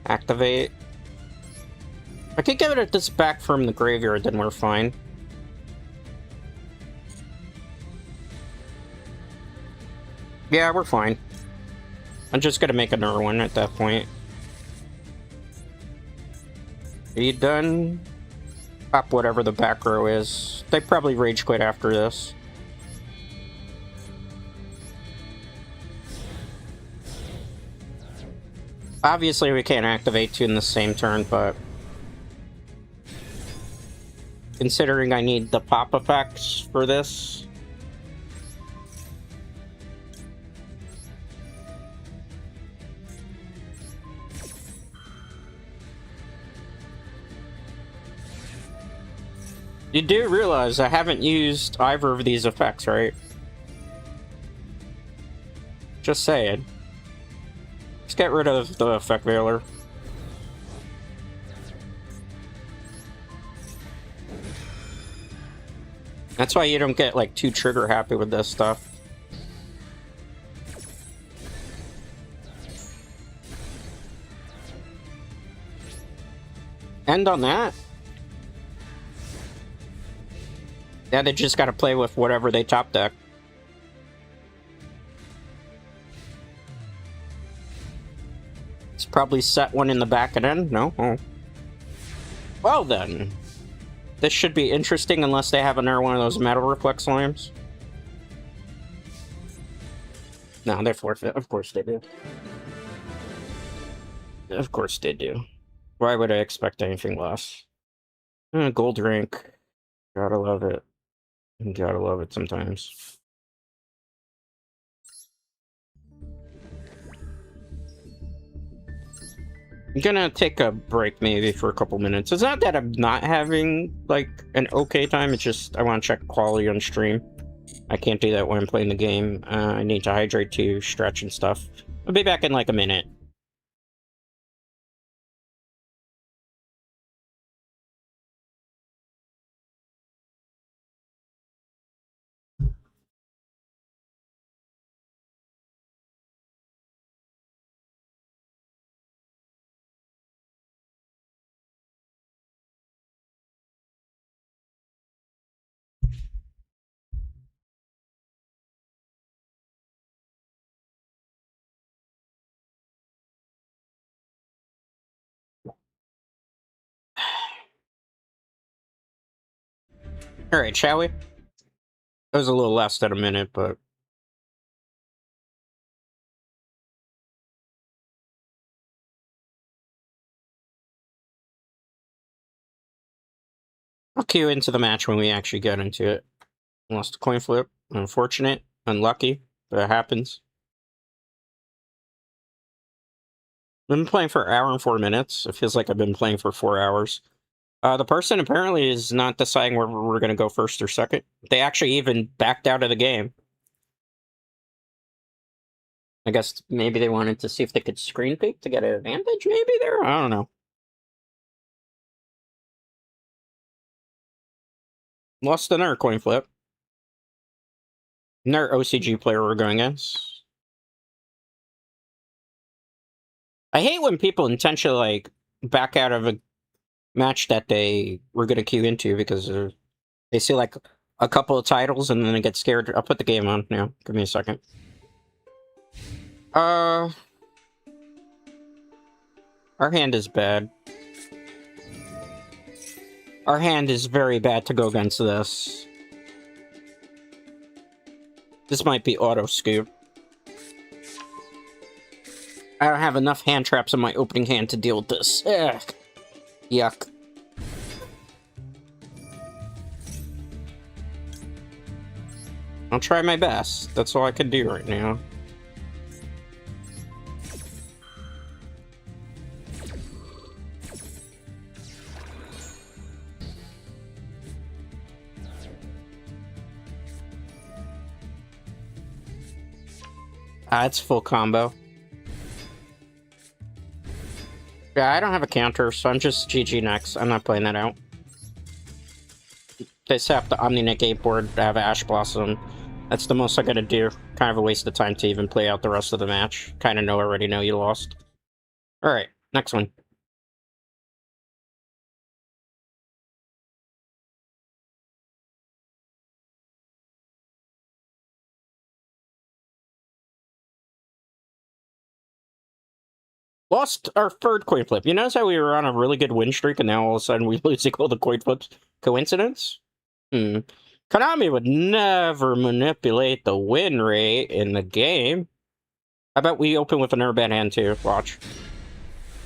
Activate. I could give it this back from the graveyard, then we're fine. Yeah, we're fine. I'm just gonna make another one at that point. Are you done? Pop whatever the back row is. They probably rage quit after this. Obviously, we can't activate two in the same turn, but considering I need the pop effects for this, you do realize I haven't used either of these effects, right? Just saying. Let's get rid of the effect veiler. That's why you don't get, like, too trigger happy with this stuff. End on that. Yeah, they just gotta play with whatever they top deck. It's probably set one in the back and end? No? Oh. Well then. This should be interesting unless they have another one of those metal reflex slimes. No, they forfeit. Of course they do. Of course they do. Why would I expect anything less? Gold rank. Gotta love it. Gotta love it sometimes. I'm gonna take a break maybe for a couple minutes. It's not that I'm not having, like, an okay time. It's just I want to check quality on stream. I can't do that when I'm playing the game. I need to hydrate to stretch and stuff. I'll be back in like a minute. Alright, shall we? That was a little less than a minute, but... I'll cue into the match when we actually get into it. Lost a coin flip. Unfortunate. Unlucky. But it happens. I've been playing for an hour and 4 minutes. It feels like I've been playing for 4 hours. The person apparently is not deciding where we're going to go first or second. They actually even backed out of the game. I guess maybe they wanted to see if they could screen peek to get an advantage, maybe there? I don't know. Lost another coin flip. Another OCG player we're going against. I hate when people intentionally, like, back out of a match that they were going to queue into because they see, like, a couple of titles and then they get scared. I'll put the game on now. Give me a second. Our hand is bad. Our hand is very bad to go against this. This might be auto scoop. I don't have enough hand traps in my opening hand to deal with this. Ugh. Yuck. I'll try my best. That's all I can do right now. It's full combo. Yeah, I don't have a counter, so I'm just GG next. I'm not playing that out. They sap the Omni-Negate board to have Ash Blossom. That's the most I gotta do. Kind of a waste of time to even play out the rest of the match. Kind of already know you lost. Alright, next one. Lost our third coin flip. You notice how we were on a really good win streak and now all of a sudden we losing all the coin flips? Coincidence? Konami would never manipulate the win rate in the game. How about we open with an Urban hand too? Watch.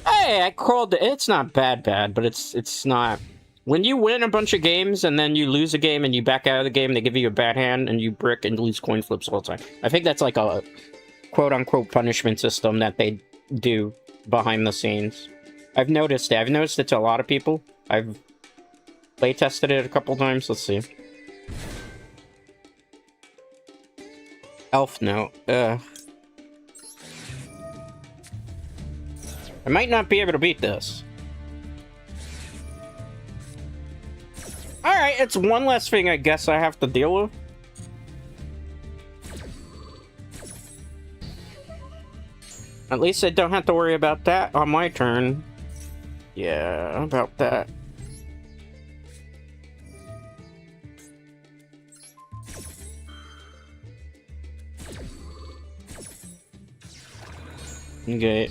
Hey, I called it. It's not bad, but it's not. When you win a bunch of games and then you lose a game and you back out of the game, they give you a bad hand and you brick and lose coin flips all the time. I think that's like a quote-unquote punishment system that they do behind the scenes. I've noticed it. I've noticed it to a lot of people. I've playtested it a couple times. Let's see. Elf note. I might not be able to beat this. Alright, it's one less thing I guess I have to deal with. At least I don't have to worry about that on my turn. Yeah, about that. Okay.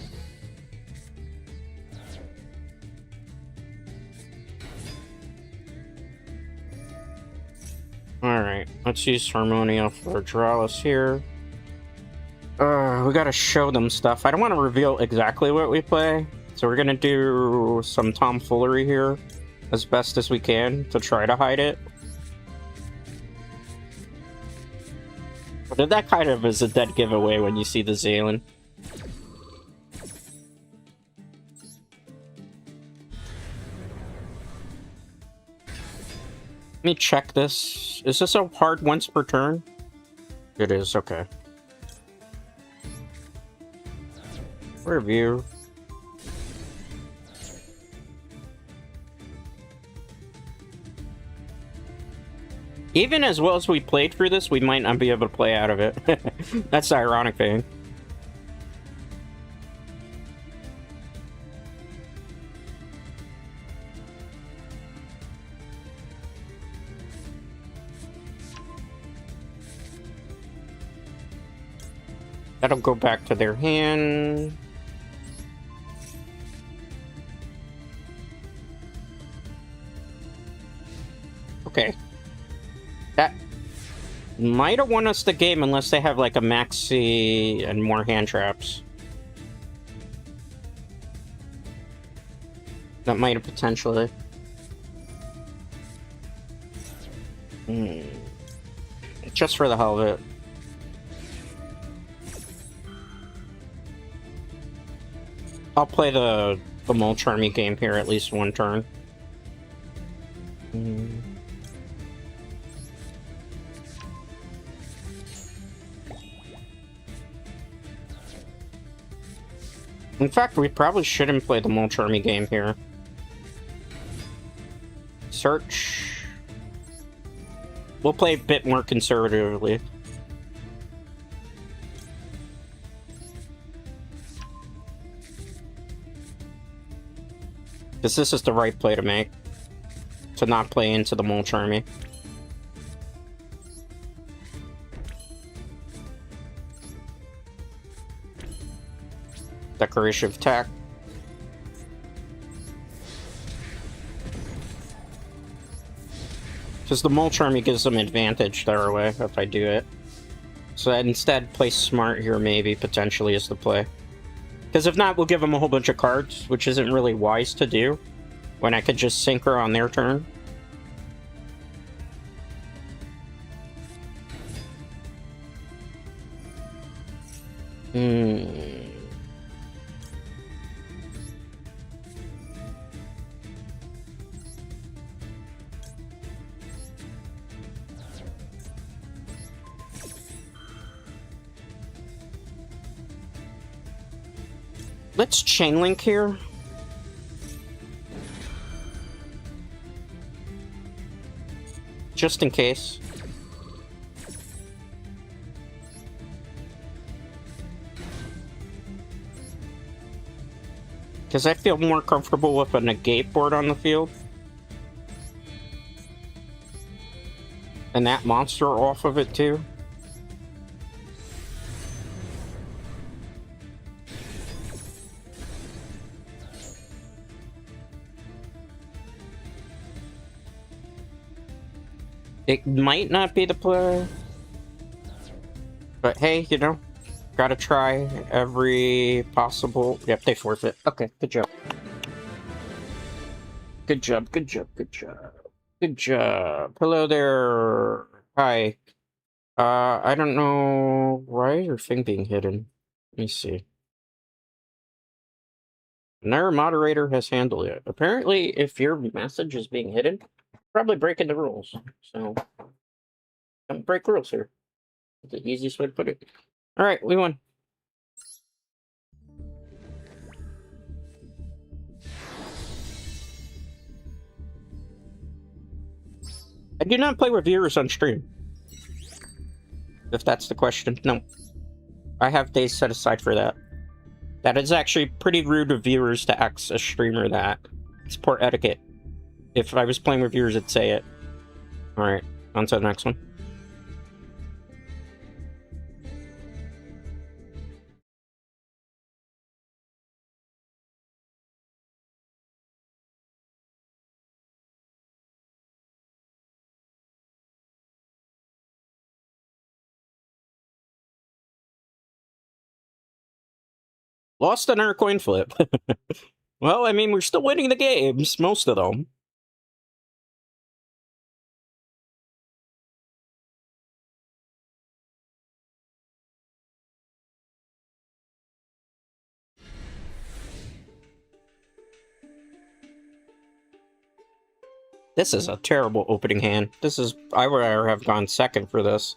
Alright, let's use Harmonia for Fydraulis here. We gotta show them stuff. I don't want to reveal exactly what we play, so we're gonna do some tomfoolery here as best as we can to try to hide it. But that kind of is a dead giveaway when you see the Zalen. Let me check this. Is this a hard once per turn? It is, okay. Review. Even as well as we played through this, we might not be able to play out of it. That's the ironic thing. That'll go back to their hand. Okay. That might have won us the game unless they have like a maxi and more hand traps. That might have potentially. Just for the hell of it. I'll play the Mole Charmy game here at least one turn. In fact, we probably shouldn't play the Mole Charmy game here. Search. We'll play a bit more conservatively. Because this is the right play to make. To not play into the Mole Charmy. Declaration of attack. Because the Mole Charmy gives them advantage their way if I do it. So I'd instead play smart here, maybe, potentially, is the play. Because if not, we'll give them a whole bunch of cards, which isn't really wise to do, when I could just synchro on their turn. Let's chain link here. Just in case. Because I feel more comfortable with a negate board on the field. And that monster off of it too. It might not be the play. But hey, you know, gotta try every possible... Yep, they forfeit. Okay, good job. Good job, good job, good job. Good job. Hello there. Hi. I don't know... Why is your thing being hidden? Let me see. Another moderator has handled it. Apparently, if your message is being hidden, probably breaking the rules. So, don't break rules here. That's the easiest way to put it. Alright, we won. I do not play with viewers on stream. If that's the question. No. I have days set aside for that. That is actually pretty rude of viewers to ask a streamer that. It's poor etiquette. If I was playing with viewers, I'd say it. Alright, on to the next one. Lost another coin flip. Well, I mean, we're still winning the games, most of them. This is a terrible opening hand. This is... I would rather have gone second for this.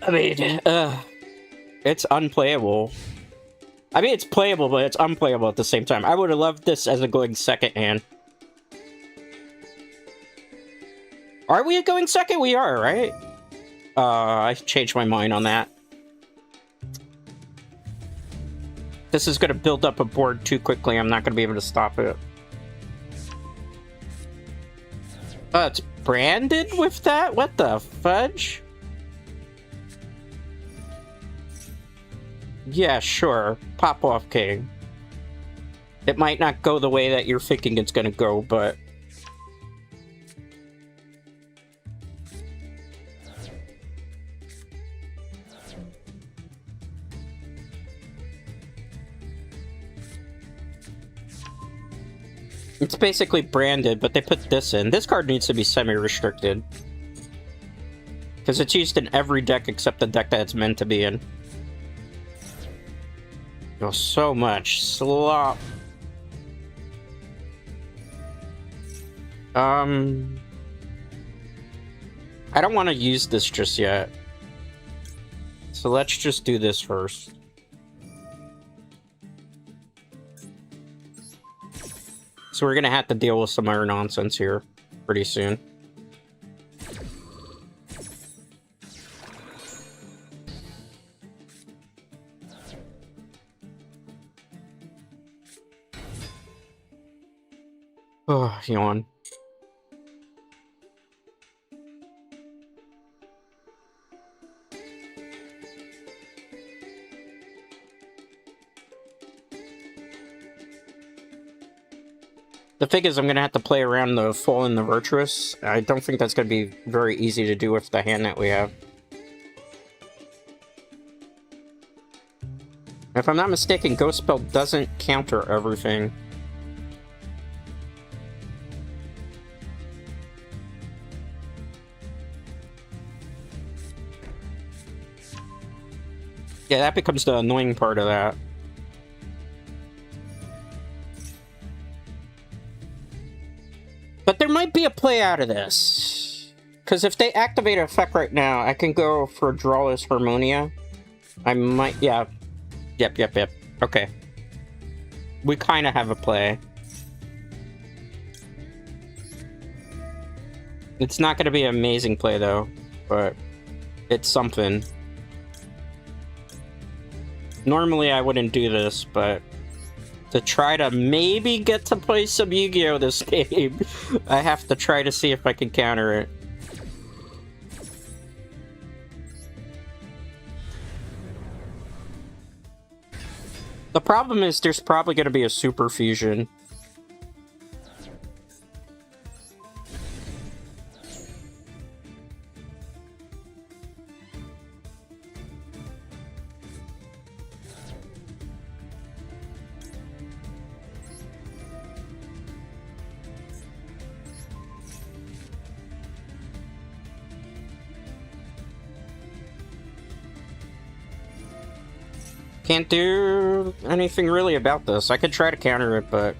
I mean, it's unplayable. I mean, it's playable, but it's unplayable at the same time. I would have loved this as a going second hand. Are we going second? We are, right? I changed my mind on that. This is going to build up a board too quickly. I'm not going to be able to stop it. It's branded with that? What the fudge? Yeah, sure. Pop off, king. It might not go the way that you're thinking it's gonna go, but... It's basically branded, but they put this in. This card needs to be semi-restricted. Because it's used in every deck except the deck that it's meant to be in. Oh, so much slop. I don't want to use this just yet. So let's just do this first. So we're gonna have to deal with some other nonsense here pretty soon. Oh, yawn. The thing is, I'm going to have to play around the Fall and the Virtuous. I don't think that's going to be very easy to do with the hand that we have. If I'm not mistaken, Ghost Spell doesn't counter everything. Yeah, that becomes the annoying part of that. But there might be a play out of this. Because if they activate an effect right now, I can go for Fydraulis Harmonia. I might, yeah. Yep. Okay. We kind of have a play. It's not going to be an amazing play, though, but it's something. Normally, I wouldn't do this, but to try to maybe get to play some Yugioh this game, I have to try to see if I can counter it. The problem is there's probably going to be a super fusion. Can't do anything really about this. I could try to counter it, but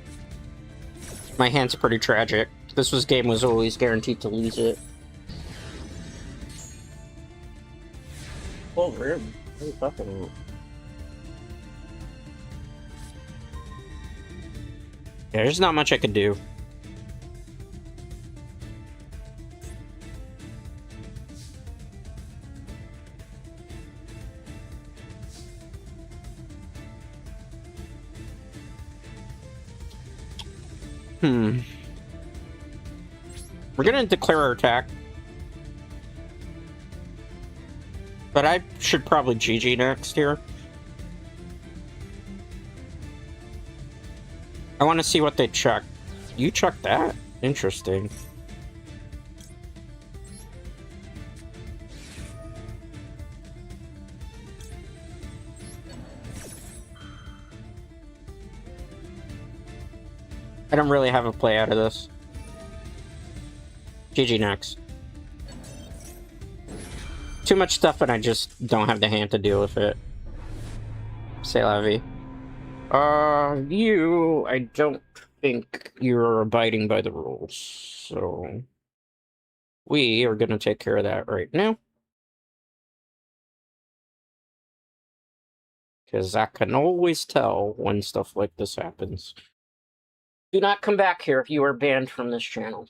my hand's pretty tragic. This game was always guaranteed to lose it. Oh, really? What are you talking about? Yeah, there's not much I can do. We're gonna declare our attack. But I should probably GG next here. I want to see what they chuck. You chuck that? Interesting. I don't really have a play out of this. GG next. Too much stuff and I just don't have the hand to deal with it. C'est la vie. I don't think you're abiding by the rules, so we are gonna take care of that right now. Because I can always tell when stuff like this happens. Do not come back here if you are banned from this channel.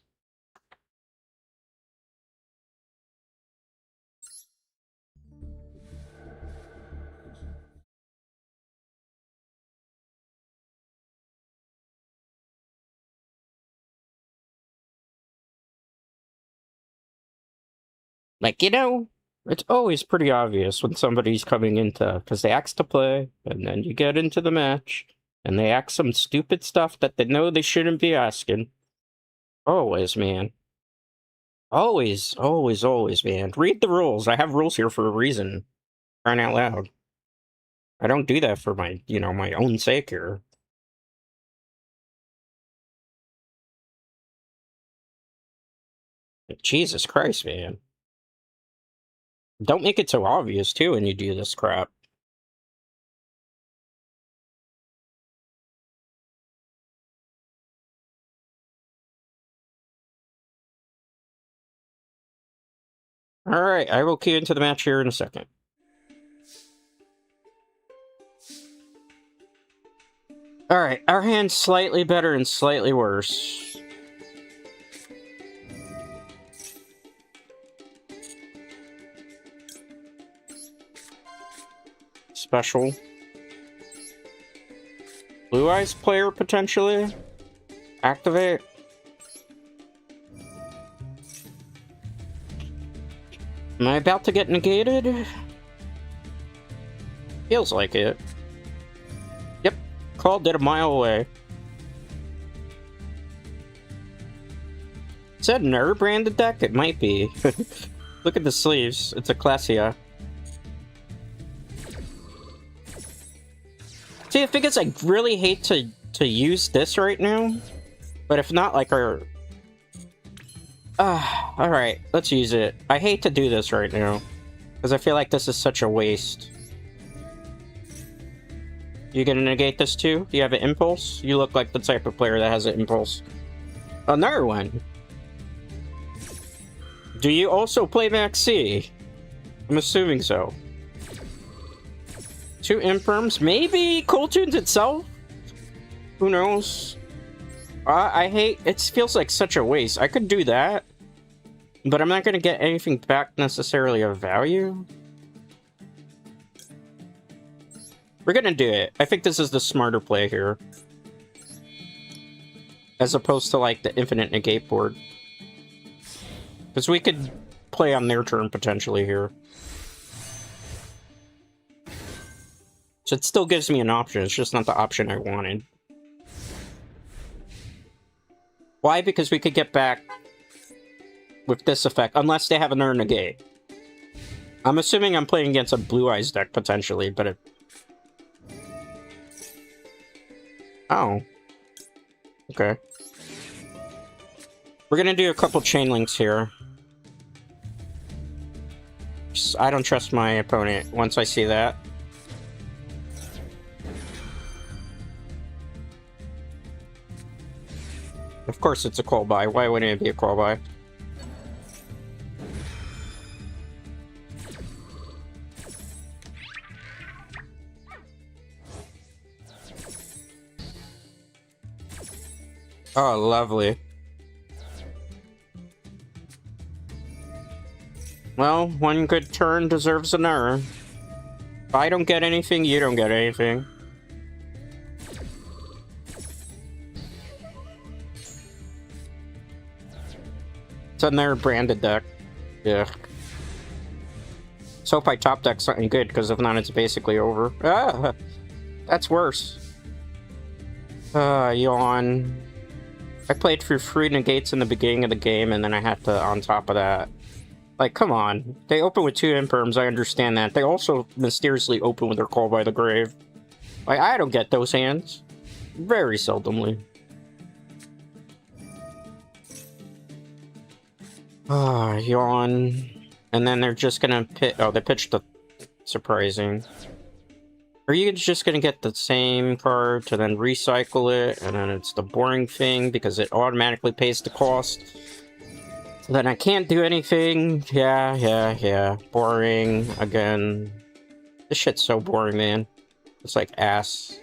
Like, you know, it's always pretty obvious when somebody's coming into, because they ask to play, and then you get into the match, and they ask some stupid stuff that they know they shouldn't be asking. Always, man. Always, always, always, man. Read the rules. I have rules here for a reason. Crying out loud. I don't do that for my, my own sake here. Jesus Christ, man. Don't make it so obvious, too, when you do this crap. Alright, I will key into the match here in a second. Alright, our hand's slightly better and slightly worse. Special. Blue Eyes player, potentially? Activate. Am I about to get negated? Feels like it. Yep. Called it a mile away. Is that an branded deck? It might be. Look at the sleeves. It's a Clasia. See, the thing is, I really hate to use this right now. But if not, like, our... alright, let's use it. I hate to do this right now, because I feel like this is such a waste. You gonna negate this too? Do you have an impulse? You look like the type of player that has an impulse. Another one! Do you also play Max C? I'm assuming so. 2 imperms, maybe Kewl Tunes itself? Who knows? I hate, it feels like such a waste. I could do that, but I'm not going to get anything back necessarily of value. We're going to do it. I think this is the smarter play here. As opposed to, like, the infinite negate board. Because we could play on their turn, potentially, here. So it still gives me an option. It's just not the option I wanted. Why? Because we could get back with this effect, unless they have another negate. I'm assuming I'm playing against a Blue Eyes deck, potentially, but it... Oh. Okay. We're gonna do a couple chain links here. I don't trust my opponent once I see that. Of course it's a call buy. Why wouldn't it be a call buy? Oh, lovely. Well, one good turn deserves another. If I don't get anything, you don't get anything. It's another branded deck. Yeah. Let's hope I top deck something good, because if not, it's basically over. Ah! That's worse. Yawn. I played for 3 negates in the beginning of the game, and then I had to, on top of that. Like, come on. They open with 2 imperms, I understand that. They also mysteriously open with their Call by the Grave. Like, I don't get those hands. Very seldomly. Ah, yawn. And then they're just gonna pitch... Oh, they pitched the... Surprising. Are you just gonna get the same card to then recycle it, and then it's the boring thing because it automatically pays the cost? Then I can't do anything. Yeah. Boring. Again. This shit's so boring, man. It's like ass.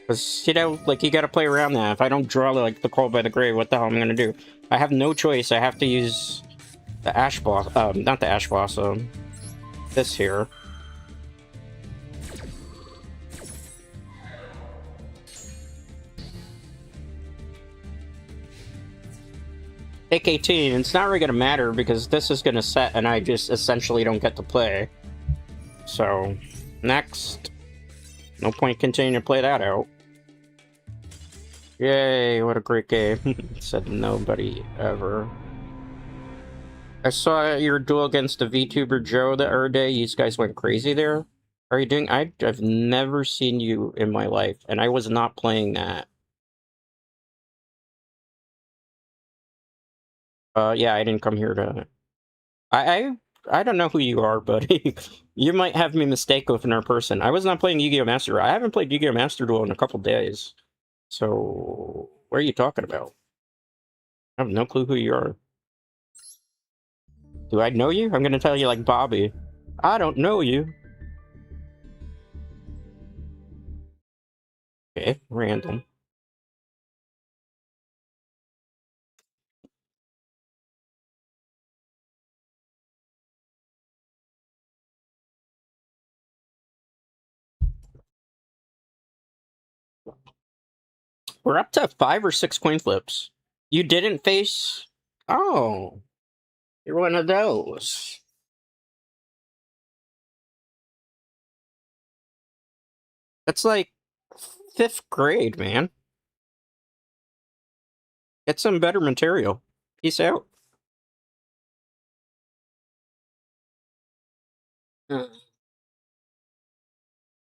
Because, you know, like, you gotta play around that. If I don't draw, like, the Call by the Grave, what the hell am I gonna do? I have no choice. I have to use the Ash Blossom. Not the Ash Blossom. This here. Take 18, it's not really gonna matter because this is gonna set and I just essentially don't get to play. So, next. No point continuing to play that out. Yay, what a great game. Said nobody ever. I saw your duel against the VTuber Joe the other day. You guys went crazy there. Are you doing... I've never seen you in my life, and I was not playing that. Yeah, I didn't come here to... I don't know who you are, buddy. You might have me mistaken with another person. I was not playing Yu-Gi-Oh! Master. I haven't played Yu-Gi-Oh! Master Duel in a couple days. So, what are you talking about? I have no clue who you are. Do I know you? I'm gonna tell you like Bobby. I don't know you. Okay, random. We're up to 5 or 6 coin flips. You didn't face... Oh. You're one of those. That's like 5th grade, man. Get some better material. Peace out.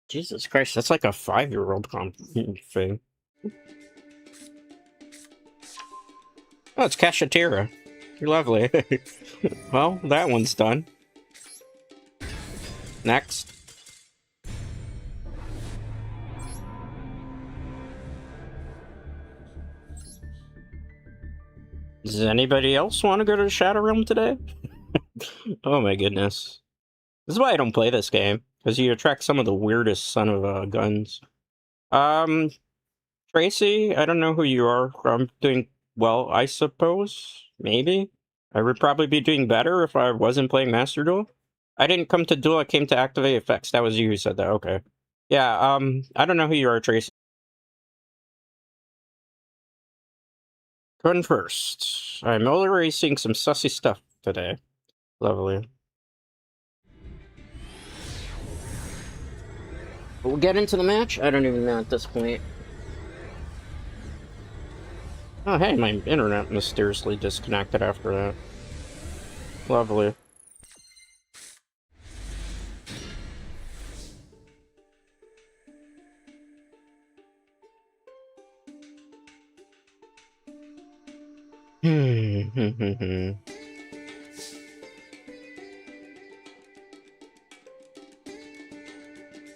Jesus Christ, that's like a 5-year-old thing. Oh, it's Kashatira. You're lovely. Well, that one's done. Next. Does anybody else want to go to the Shadow Realm today? Oh my goodness. This is why I don't play this game. because you attract some of the weirdest son of guns. Um, Tracy, I don't know who you are. I'm doing well, I suppose. Maybe. I would probably be doing better if I wasn't playing Master Duel. I didn't come to Duel, I came to activate effects. That was you who said that, okay. Yeah, I don't know who you are, Tracy. Going first. I'm already seeing some sussy stuff today. Lovely. We'll get into the match? I don't even know at this point. Oh, hey, my internet mysteriously disconnected after that. Lovely.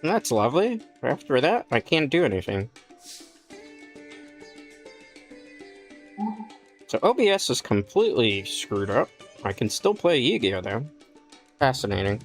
That's lovely. After that, I can't do anything. So OBS is completely screwed up. I can still play Yugioh though. Fascinating.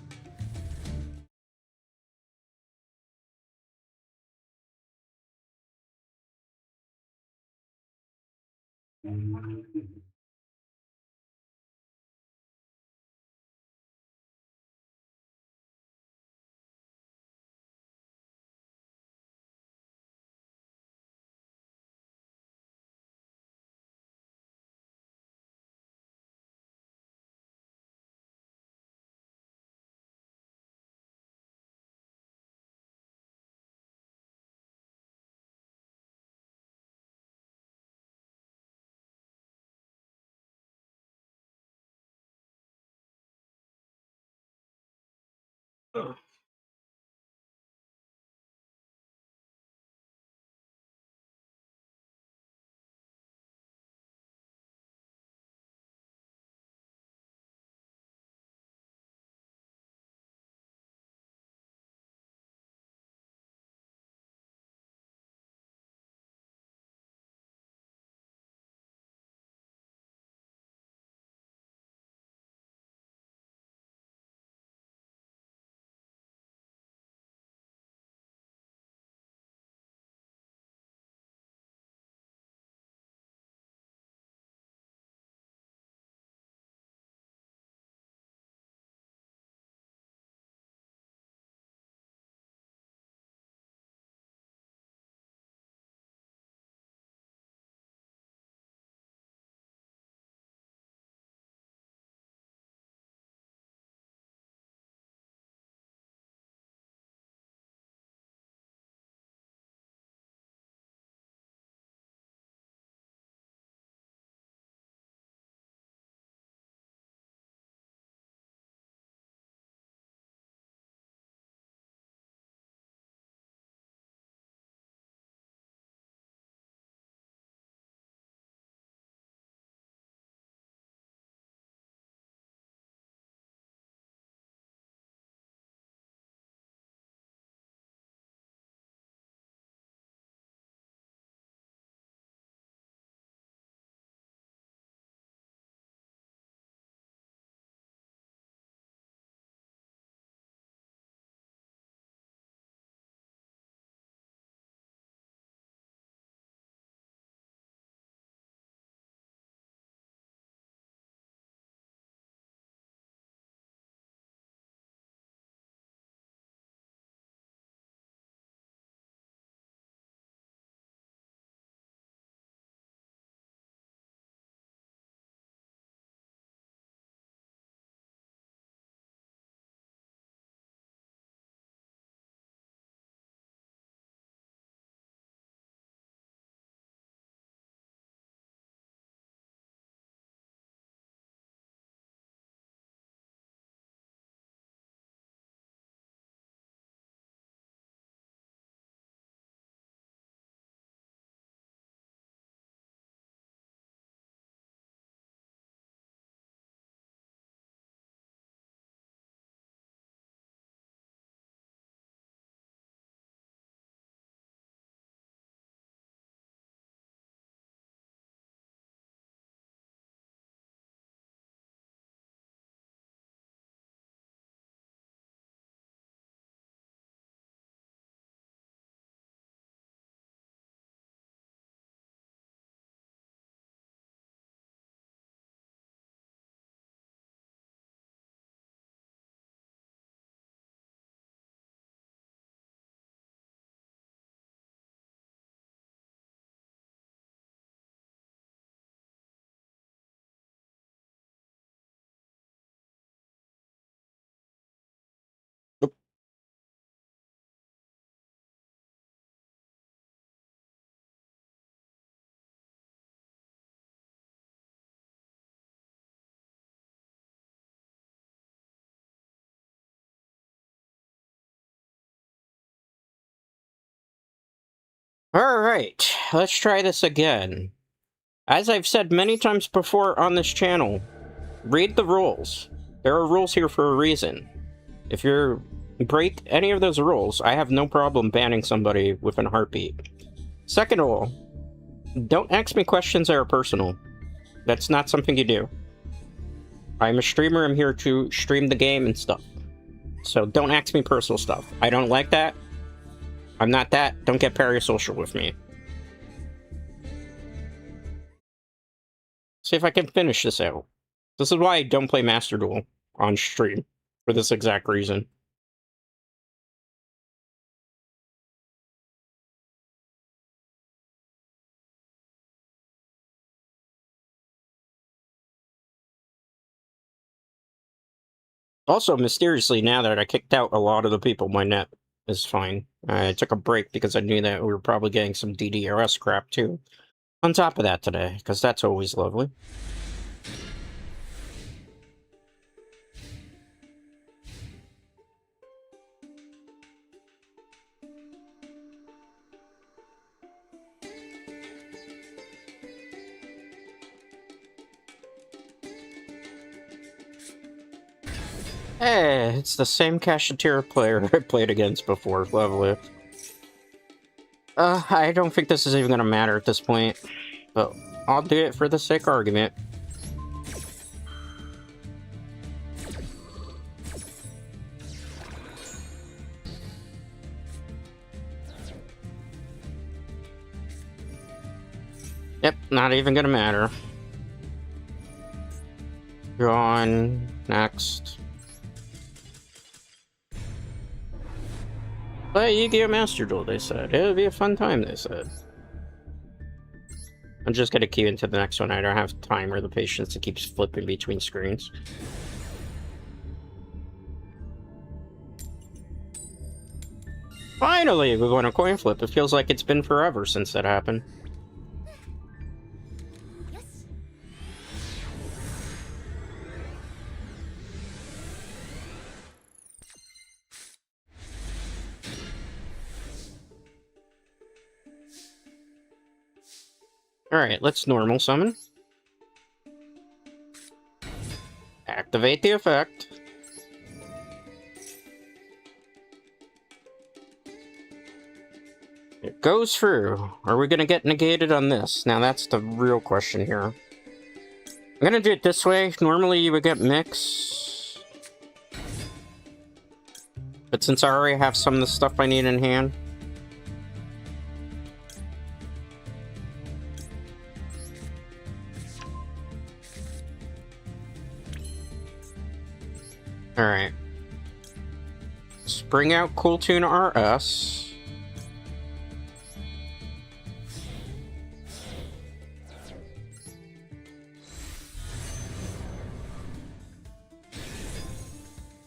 Alright, let's try this again. As I've said many times before on this channel, read the rules. There are rules here for a reason. If you break any of those rules, I have no problem banning somebody within a heartbeat. Second rule, don't ask me questions that are personal. That's not something you do. I'm a streamer, I'm here to stream the game and stuff. So don't ask me personal stuff. I don't like that. I'm not that. Don't get parasocial with me. See if I can finish this out. This is why I don't play Master Duel on stream. For this exact reason. Also, mysteriously, now that I kicked out a lot of the people, my net is fine. I took a break because I knew that we were probably getting some DDRS crap, too. On top of that today, because that's always lovely. Hey, it's the same Cashier player I played against before, lovely. I don't think this is even gonna matter at this point, but I'll do it for the sake of argument. Yep, not even gonna matter. Gone. Next. Play Yugioh Master Duel, they said. It would be a fun time, they said. I'm just gonna queue into the next one. I don't have time or the patience to keep flipping between screens. Finally, we're going to coin flip. It feels like it's been forever since that happened. Alright, let's normal summon. Activate the effect. It goes through. Are we gonna get negated on this? Now that's the real question here. I'm gonna do it this way. Normally you would get mix. But since I already have some of the stuff I need in hand, alright. Bring out Kewl Tune RS.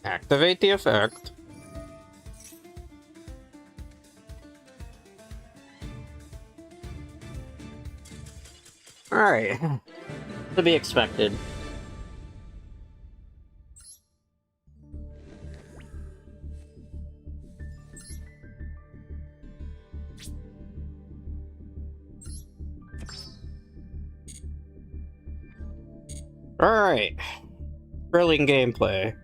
Activate the effect. Alright. To be expected. Alright. Thrilling gameplay.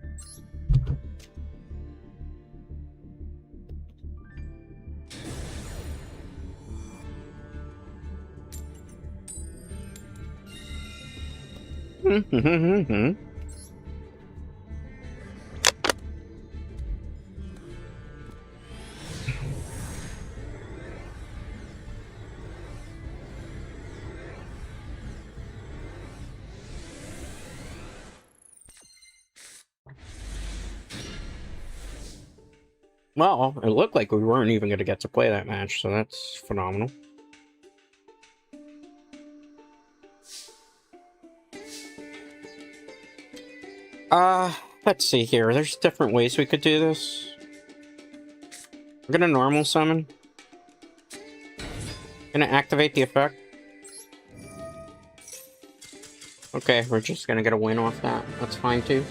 Well, it looked like we weren't even going to get to play that match, so that's phenomenal. Let's see here. There's different ways we could do this. I'm gonna normal summon. Gonna activate the effect. Okay, we're just gonna get a win off that. That's fine too.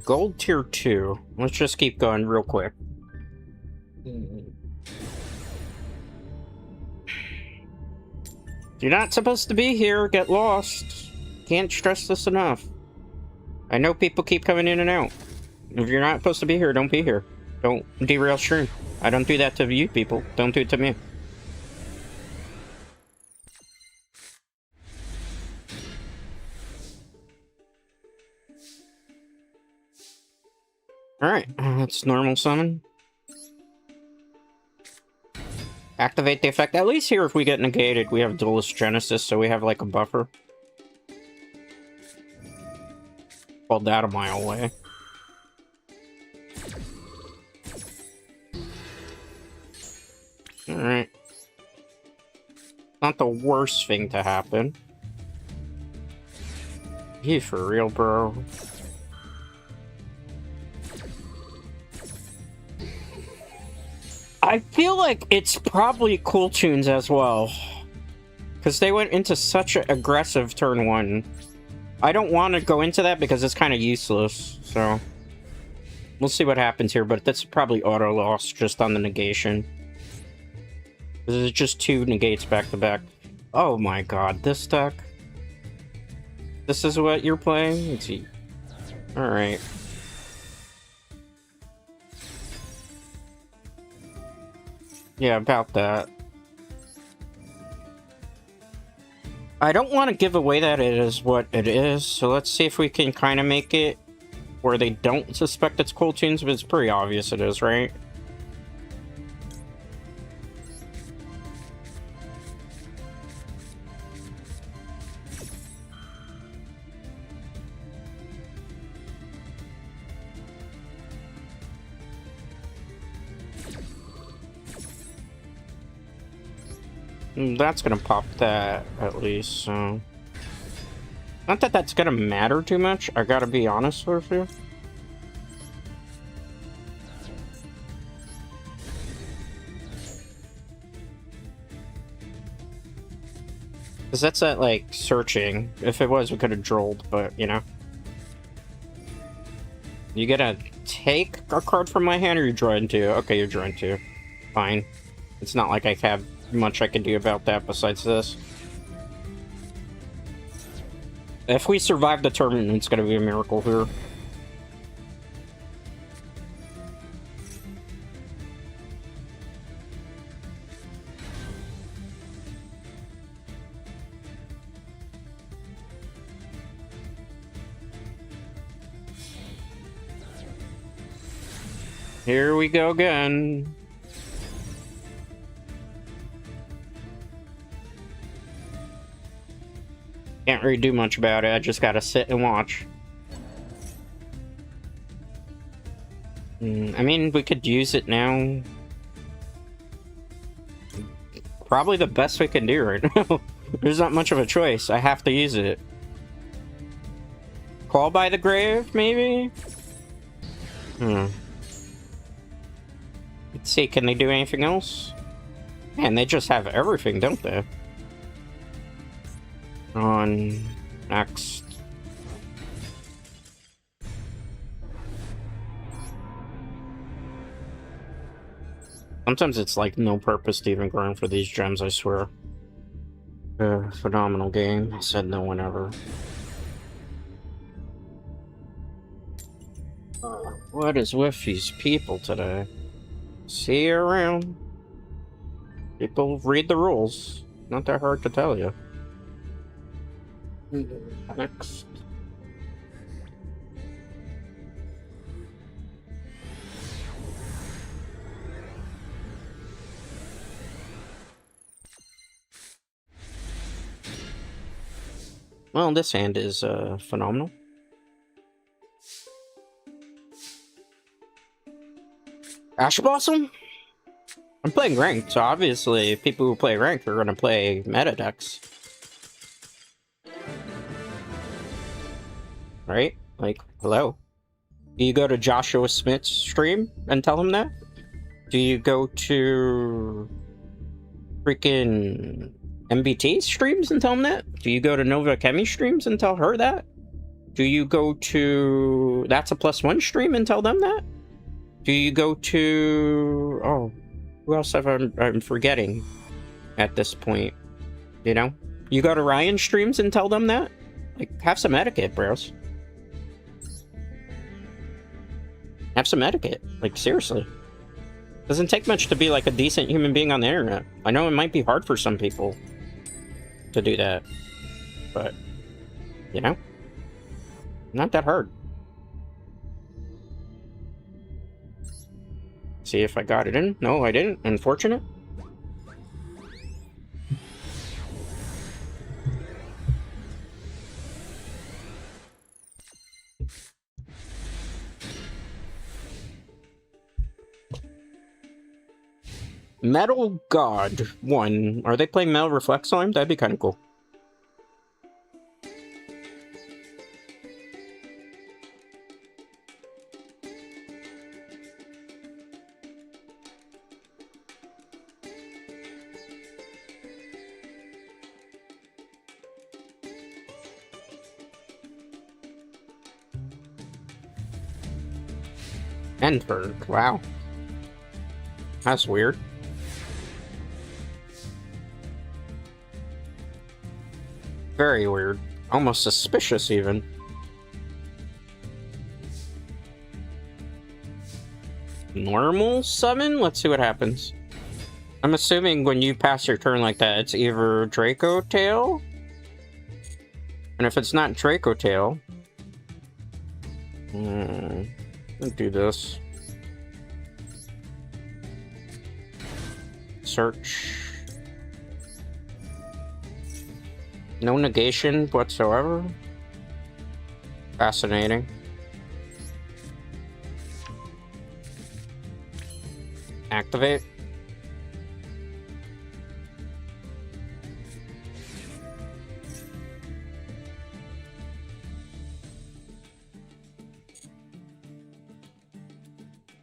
Gold tier 2. Let's just keep going real quick. You're not supposed to be here. Get lost. Can't stress this enough. I know people keep coming in and out. If you're not supposed to be here, don't be here. Don't derail stream. I don't do that to you people. Don't do it to me. Alright, let's normal summon. Activate the effect. At least here, if we get negated, we have Duelist Genesis, so we have like a buffer. Pulled that a mile away. Alright. Not the worst thing to happen. You for real, bro. I feel like it's probably Kewl Tunes as well. Because they went into such an aggressive turn 1. I don't want to go into that because it's kind of useless, so... We'll see what happens here, but that's probably auto-loss just on the negation. This is just 2 negates back-to-back. Oh my god, this deck? This is what you're playing? Let's see. Alright. Yeah, about that. I don't want to give away that it is what it is, so let's see if we can kind of make it where they don't suspect it's Kewl Tunes, but it's pretty obvious it is, right? That's gonna pop that, at least, so... Not that that's gonna matter too much, I gotta be honest with you. Because that's at, like, searching. If it was, we could have drolled, but, you know. You gotta take a card from my hand, or you're drawing 2? Okay, you're drawing 2. Fine. It's not like I have much I can do about that besides this. If we survive the tournament, it's gonna be a miracle here. Here we go again. Can't really do much about it, I just gotta sit and watch. I mean, we could use it now. Probably the best we can do right now. There's not much of a choice, I have to use it. Call by the grave, maybe? Let's see, can they do anything else? Man, they just have everything, don't they? On next. Sometimes it's like no purpose to even grind for these gems, I swear. Phenomenal game. I said no one ever. What is with these people today? See you around. People read the rules. Not that hard to tell you. Next. Well, this hand is phenomenal. Ash Blossom? I'm playing ranked, so obviously people who play ranked are gonna play meta decks. Right? Like, hello. Do you go to Joshua Smith's stream and tell him that? Do you go to freaking MBT streams and tell him that? Do you go to Nova Chemi streams and tell her that? Do you go to... That's a +1 stream and tell them that? Do you go to... Oh, who else I'm forgetting at this point? You know? You go to Ryan streams and tell them that? Like, have some etiquette, bros. Have some etiquette. Like, seriously. Doesn't take much to be like a decent human being on the internet. I know it might be hard for some people to do that, but, you know, not that hard. See if I got it in. No, I didn't. Unfortunate. Metal God 1. Are they playing Metal Reflex Slime? That'd be kind of cool. Enberg. Wow. That's weird. Very weird. Almost suspicious, even. Normal summon? Let's see what happens. I'm assuming when you pass your turn like that, it's either Draco Tail. And if it's not Draco Tail... let's do this. Search... No negation whatsoever. Fascinating. Activate.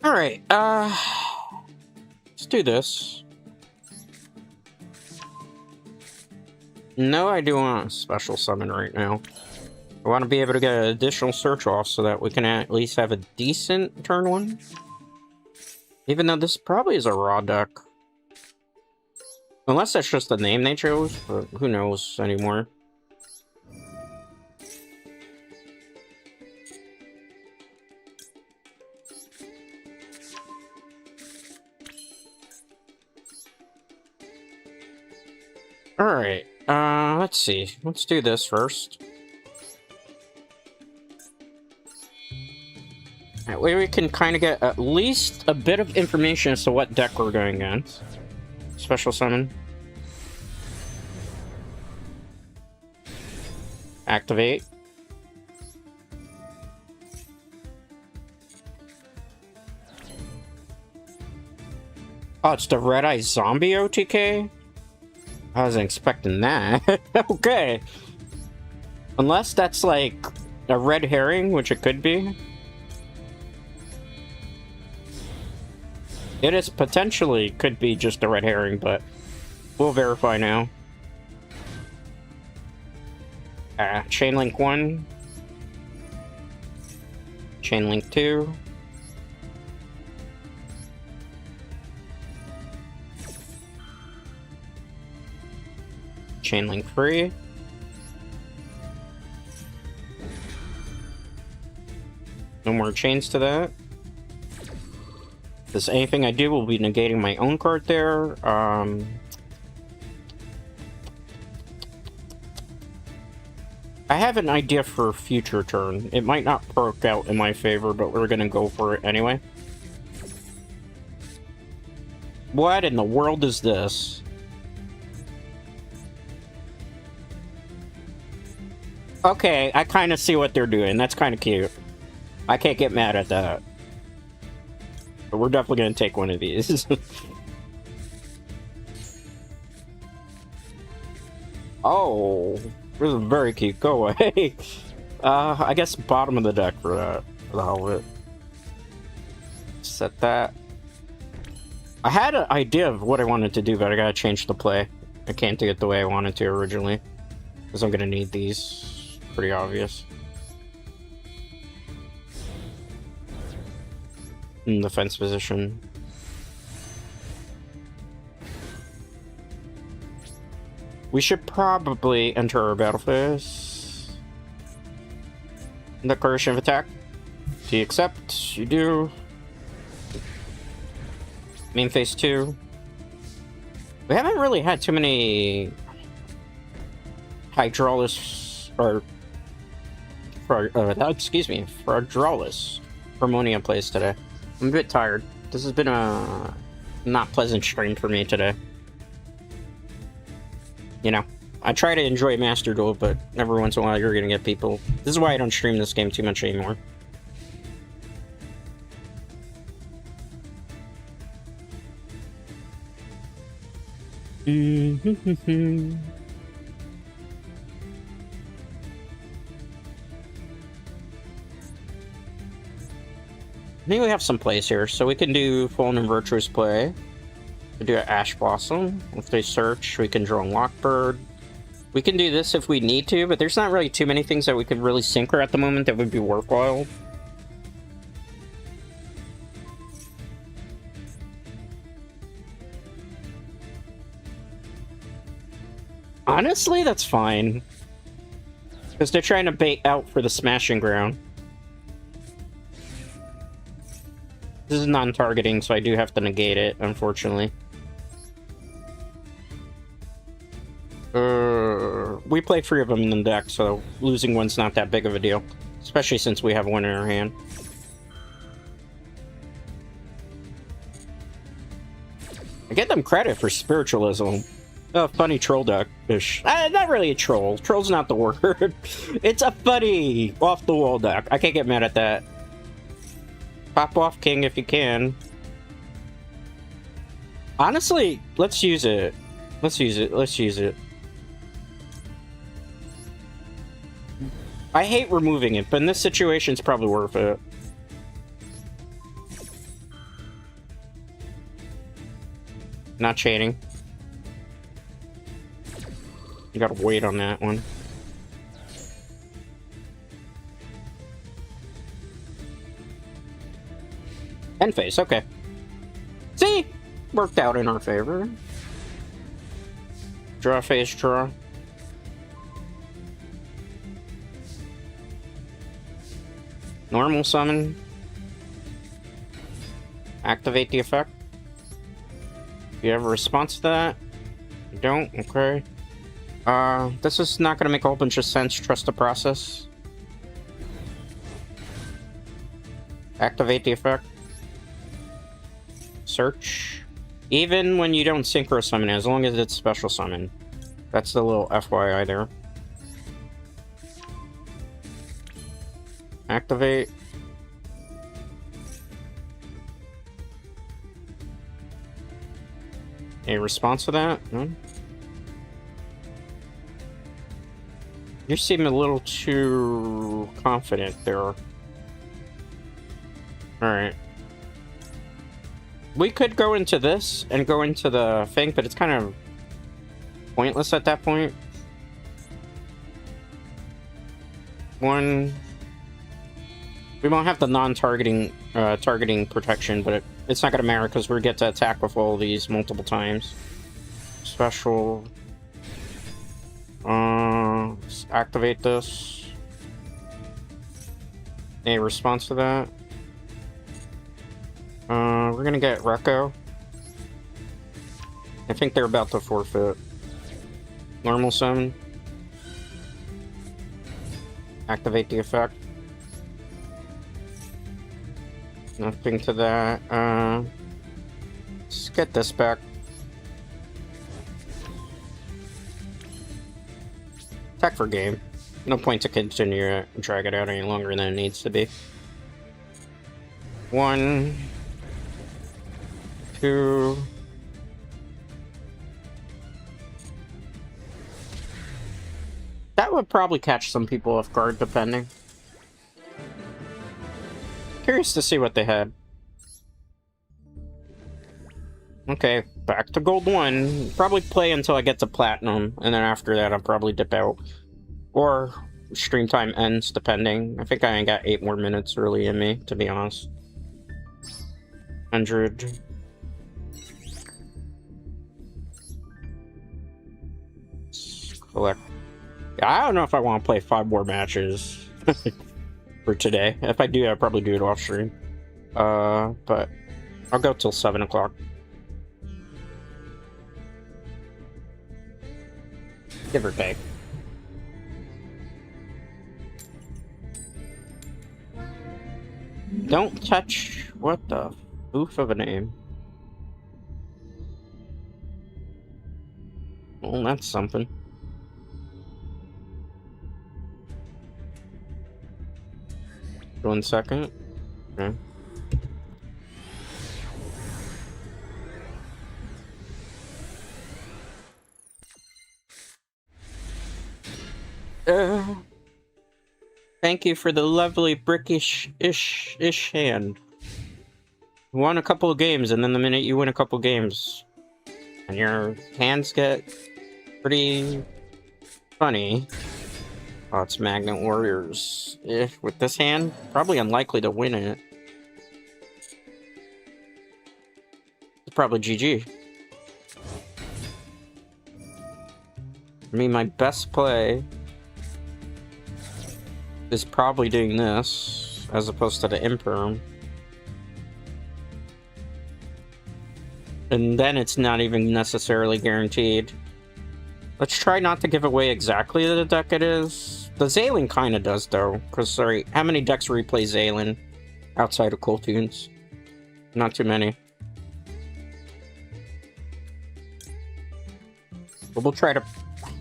Alright, let's do this. No, I do want a special summon right now. I want to be able to get an additional search off so that we can at least have a decent turn 1. Even though this probably is a raw deck. Unless that's just the name they chose, but who knows anymore. Alright. Let's see. Let's do this first. That way we can kind of get at least a bit of information as to what deck we're going against. Special summon. Activate. Oh, it's the Red Eye Zombie OTK? I wasn't expecting that. Okay. Unless that's like a red herring, which it could be. It is potentially could be just a red herring, but we'll verify now. Chainlink 1. Chainlink 2. Chainlink 3. No more chains to that. Because anything I do will be negating my own card there. I have an idea for a future turn. It might not work out in my favor, but we're gonna go for it anyway. What in the world is this? Okay, I kind of see what they're doing. That's kind of cute. I can't get mad at that. But we're definitely going to take one of these. Oh, this is very cute. Go away. I guess bottom of the deck for that. For the hell of it. Set that. I had an idea of what I wanted to do, but I gotta change the play. I can't do it the way I wanted to originally. Because I'm gonna need these. Pretty obvious. in defense position. We should probably enter our battle phase. Declaration of attack. Do you accept? You do. Main phase 2. We haven't really had too many Fydraulis Fydraulis Harmonia plays today. I'm a bit tired. This has been a not pleasant stream for me today. You know, I try to enjoy Master Duel, but every once in a while you're gonna get people. This is why I don't stream this game too much anymore. I think we have some plays here, so we can do Fallen and Virtuous play. We do an Ash Blossom. If they search, we can draw a Lockbird. We can do this if we need to, but there's not really too many things that we could really synchro at the moment that would be worthwhile. Honestly, that's fine. Because they're trying to bait out for the Smashing Ground. This is non-targeting, so I do have to negate it, unfortunately. We play 3 of them in the deck, so losing one's not that big of a deal. Especially since we have one in our hand. I get them credit for spiritualism. A funny troll deck-ish. Not really a troll. Troll's not the word. It's a funny, off-the-wall deck. I can't get mad at that. Pop off King if you can. Honestly, let's use it. Let's use it. Let's use it. I hate removing it, but in this situation, it's probably worth it. Not chaining. You gotta wait on that one. End phase, okay. See? Worked out in our favor. Draw phase, draw. Normal summon. Activate the effect. Do you have a response to that? You don't? Okay. This is not gonna make a whole bunch of sense. Trust the process. Activate the effect. Search. Even when you don't synchro summon it, as long as it's special summon. That's the little FYI there. Activate. A response to that? No? You seem a little too confident there. Alright. We could go into this and go into the thing, but it's kind of pointless at that point. One... We won't have the non-targeting targeting protection, but it's not gonna matter because we get to attack with all these multiple times. Special. Let's activate this. A response to that. We're gonna get Rekko. I think they're about to forfeit. Normal summon. Activate the effect. Nothing to that. Let's get this back. Attack for game. No point to continue to drag it out any longer than it needs to be. 1, 2. That would probably catch some people off guard, depending. Curious to see what they had. Okay, back to gold 1. Probably play until I get to platinum, and then after that I'll probably dip out. Or stream time ends, depending. I think I ain't got 8 more minutes early in me, to be honest. 100. Collect. I don't know if I want to play 5 more matches for today. If I do, I'll probably do it off stream. But I'll go till 7 o'clock. Give or take. Don't touch. What the oof of a name. Well, that's something. One second. Okay. Thank you for the lovely brickish-ish hand. You won a couple of games, and then the minute you win a couple of games, and your hands get pretty funny. Oh, it's Magnet Warriors. With this hand, probably unlikely to win it. It's probably GG. I mean, my best play is probably doing this, as opposed to the Imperm. And then it's not even necessarily guaranteed. Let's try not to give away exactly the deck it is. The Zaylin kind of does, though. Because, sorry, how many decks replay Zaylin outside of Kewl Tunes? Not too many. But we'll try to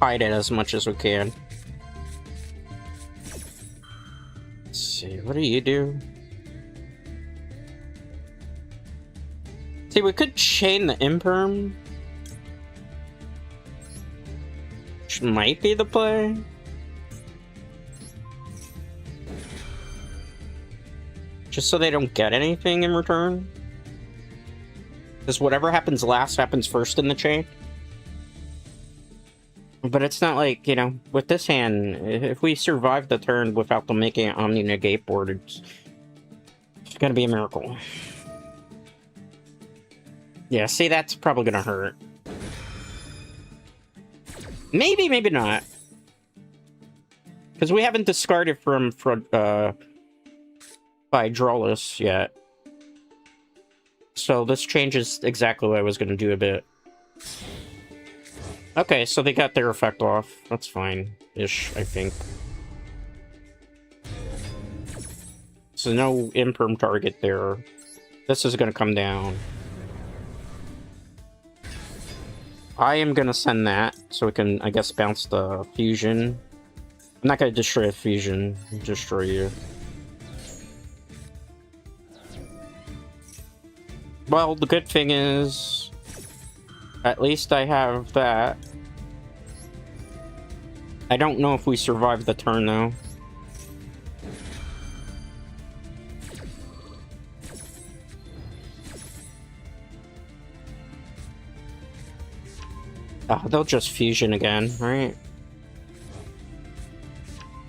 hide it as much as we can. Let's see, what do you do? See, we could chain the Imperm. Which might be the play. Just so they don't get anything in return. Because whatever happens last happens first in the chain. But it's not like, you know, with this hand, if we survive the turn without them making an Omni-Negate board, it's gonna be a miracle. Yeah, see, that's probably gonna hurt. Maybe, maybe not. Because we haven't discarded from Fydraulis yet. So this changes exactly what I was gonna do a bit. Okay, so they got their effect off. That's fine-ish, I think. So no Imperm target there. This is gonna come down. I am gonna send that, so we can, I guess, bounce the fusion. I'm not gonna destroy a fusion, destroy you. Well, the good thing is, at least I have that. I don't know if we survive the turn, though. Oh, they'll just fusion again, right?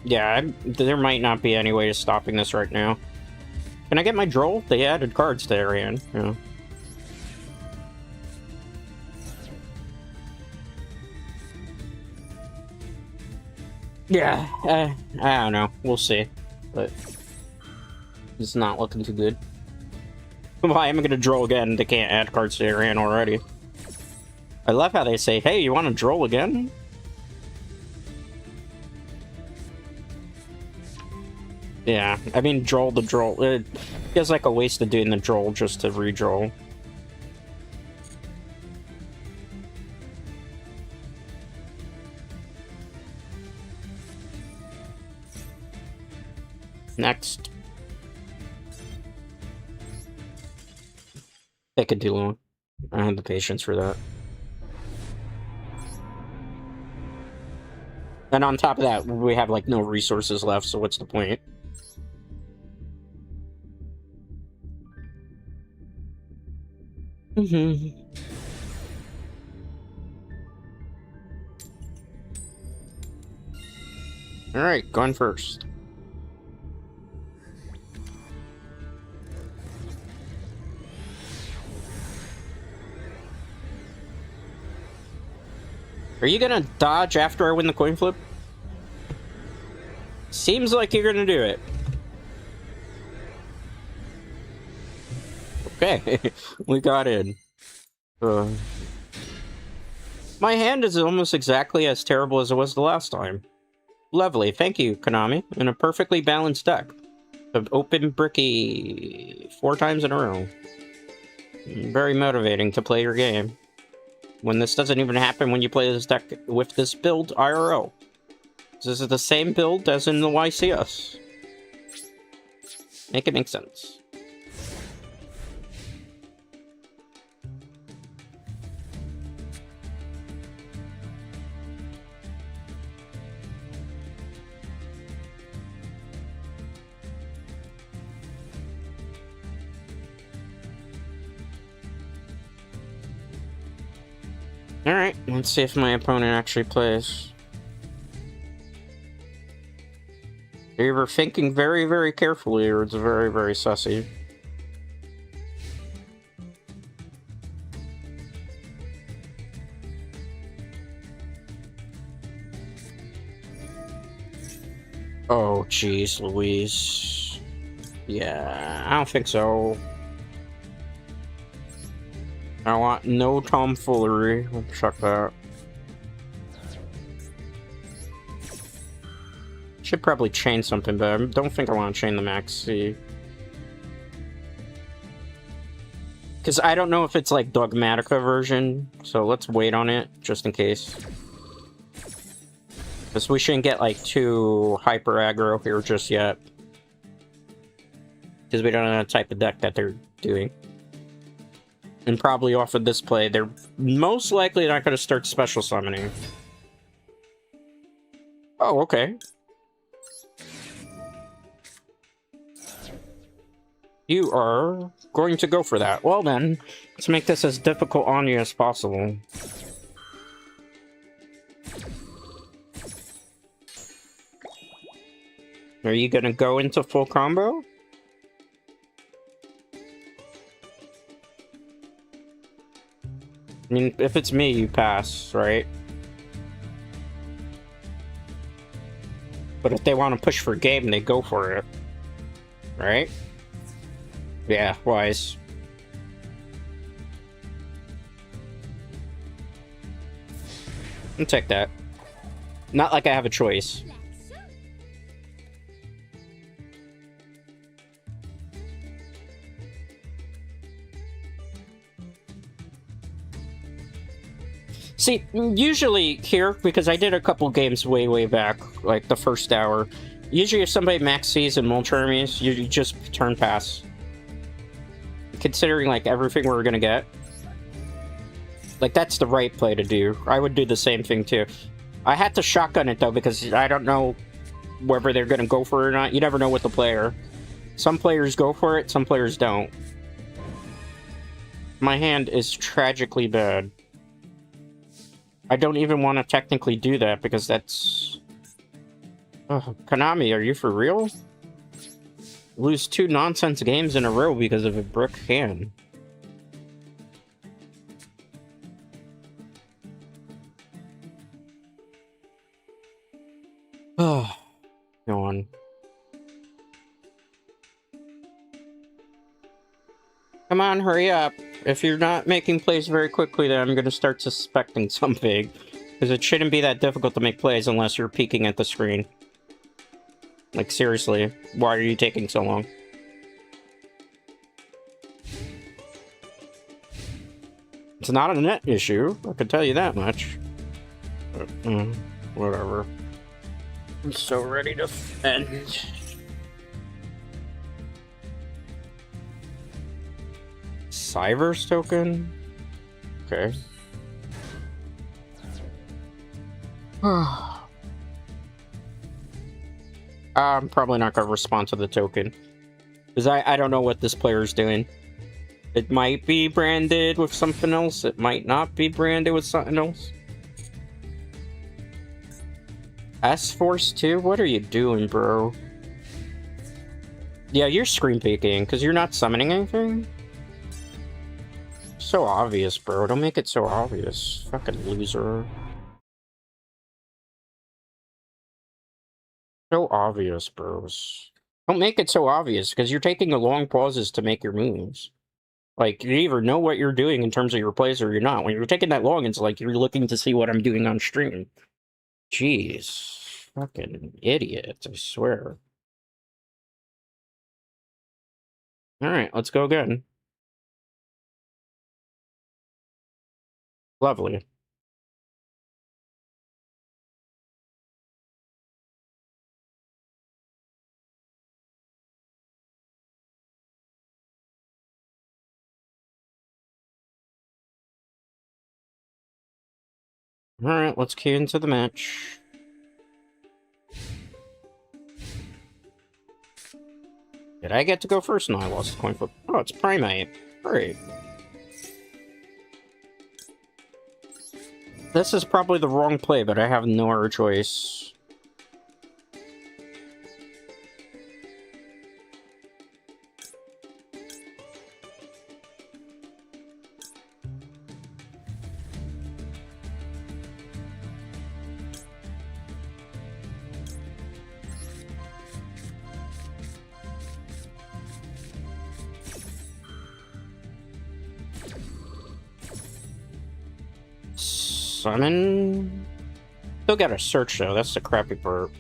Yeah, there might not be any way of stopping this right now. Can I get my Droll? They added cards to their hand, yeah. Yeah, I don't know. We'll see. But it's not looking too good. Why am I gonna Droll again? They can't add cards to their hand already. I love how they say, hey, you want to Droll again? Yeah, I mean, Droll the Droll. It feels like a waste of doing the Droll just to re-Droll. Next. They could do long. I don't have the patience for that. And on top of that, we have, like, no resources left, so what's the point? Alright, going first. Are you gonna dodge after I win the coin flip? Seems like you're gonna do it. Okay, we got in. My hand is almost exactly as terrible as it was the last time. Lovely, thank you, Konami. And a perfectly balanced deck. Of open bricky 4 times in a row. Very motivating to play your game. When this doesn't even happen when you play this deck with this build IRL. This is the same build as in the YCS. Make it make sense. Alright, let's see if my opponent actually plays. They're either thinking very, very carefully, or it's very, very sussy. Oh, jeez, Louise. Yeah, I don't think so. I want no tomfoolery. I'll check that. Should probably chain something, but I don't think I want to chain the Maxi. Because I don't know if it's like Dogmatica version, so let's wait on it, just in case. Because we shouldn't get like too hyper aggro here just yet. Because we don't know the type of deck that they're doing. And probably off of this play, they're most likely not going to start special summoning. Oh, okay. You are going to go for that. Well then, let's make this as difficult on you as possible. Are you going to go into full combo? I mean, if it's me, you pass, right? But if they want to push for game, they go for it. Right? Yeah, wise. I'll take that. Not like I have a choice. See, usually here, because I did a couple games way back, like the first hour, usually if somebody max sees and mulch armies, you just turn pass. Considering like everything we're gonna get. Like that's the right play to do. I would do the same thing too. I had to shotgun it though, because I don't know whether they're gonna go for it or not. You never know with the player. Some players go for it, some players don't. My hand is tragically bad. I don't even want to technically do that because that's... Oh, Konami, are you for real? Lose 2 nonsense games in a row because of a brick hand. Oh, go on. Come on, hurry up. If you're not making plays very quickly, then I'm going to start suspecting something. Because it shouldn't be that difficult to make plays unless you're peeking at the screen. Like, seriously, why are you taking so long? It's not a net issue, I can tell you that much. But, whatever. I'm so ready to defend. Cyverse token? Okay. I'm probably not going to respond to the token. Because I don't know what this player is doing. It might be branded with something else. It might not be branded with something else. S-Force 2? What are you doing, bro? Yeah, you're screen peeking, because you're not summoning anything? So obvious, bro. Don't make it so obvious. Fucking loser. So obvious, bros. Don't make it so obvious, because you're taking a long pauses to make your moves. Like, you either know what you're doing in terms of your plays or you're not. When you're taking that long, it's like you're looking to see what I'm doing on stream. Jeez. Fucking idiot, I swear. Alright, let's go again. Lovely. Alright, let's key into the match. Did I get to go first? No, I lost the coin flip. Oh, it's Primate. Great. This is probably the wrong play, but I have no other choice. Summon? Still gotta search though, that's the crappy part.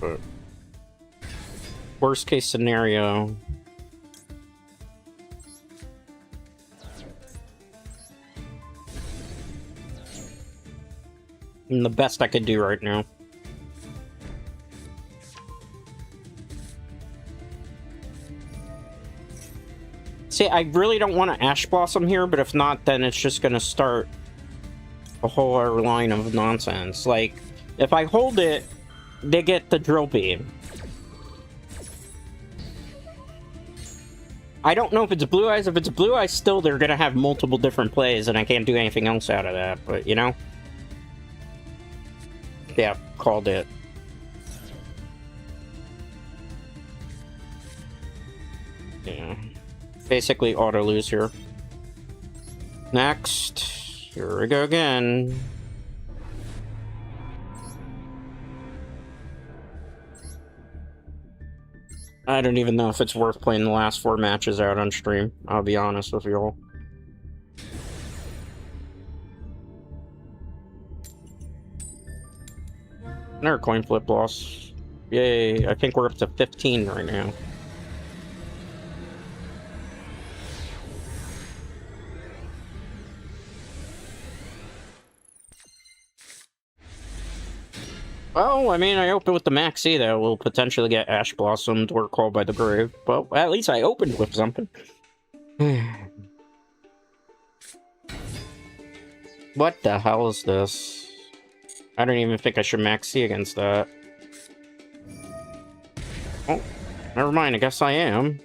But worst case scenario. The best I could do right now. See, I really don't want to Ash Blossom here, but if not, then it's just gonna start a whole other line of nonsense. Like, if I hold it, they get the Drill Beam. I don't know if it's Blue Eyes. If it's Blue Eyes still, they're gonna have multiple different plays, and I can't do anything else out of that, but, you know? Yeah, called it. Yeah. Basically auto-lose here. Next. Here we go again. I don't even know if it's worth playing the last 4 matches out on stream. I'll be honest with y'all. Another coin flip loss. Yay, I think we're up to 15 right now. Well, I mean, I opened with the Maxi that will potentially get Ash Blossomed or Called by the Grave. But at least I opened with something. What the hell is this? I don't even think I should Maxi against that. Oh, never mind, I guess I am.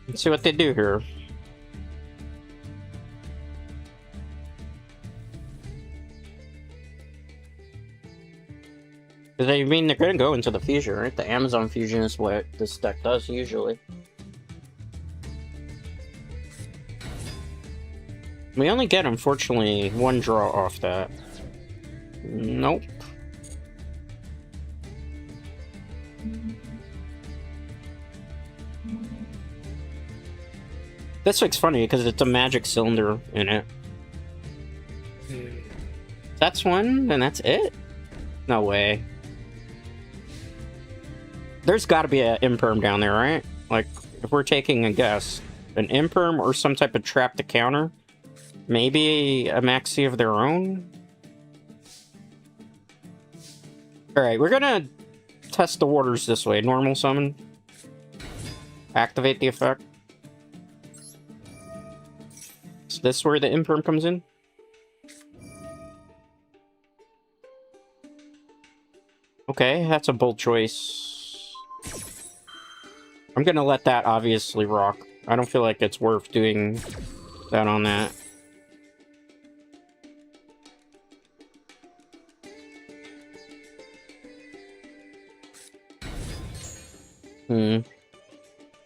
Let's see what they do here. Because I mean, they're gonna go into the fusion, right? The Amazon fusion is what this deck does usually. We only get, unfortunately, 1 draw off that. Nope. This looks funny because it's a magic cylinder in it. That's one, and that's it? No way. There's gotta be an imperm down there, right? Like, if we're taking a guess. An imperm or some type of trap to counter? Maybe a maxi of their own? Alright, we're gonna test the waters this way. Normal summon. Activate the effect. Is this where the imperm comes in? Okay, that's a bold choice. I'm gonna let that obviously rock. I don't feel like it's worth doing that on that.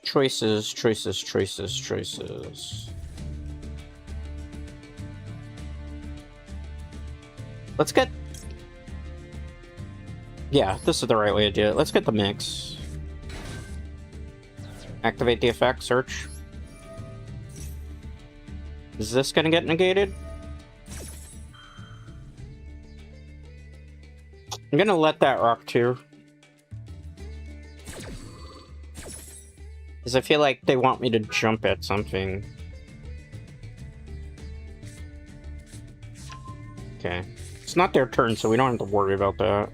Choices. Let's get... Yeah, this is the right way to do it. Let's get the mix. Activate the effect, search. Is this gonna get negated? I'm gonna let that rock too. Because I feel like they want me to jump at something. Okay. It's not their turn, so we don't have to worry about that.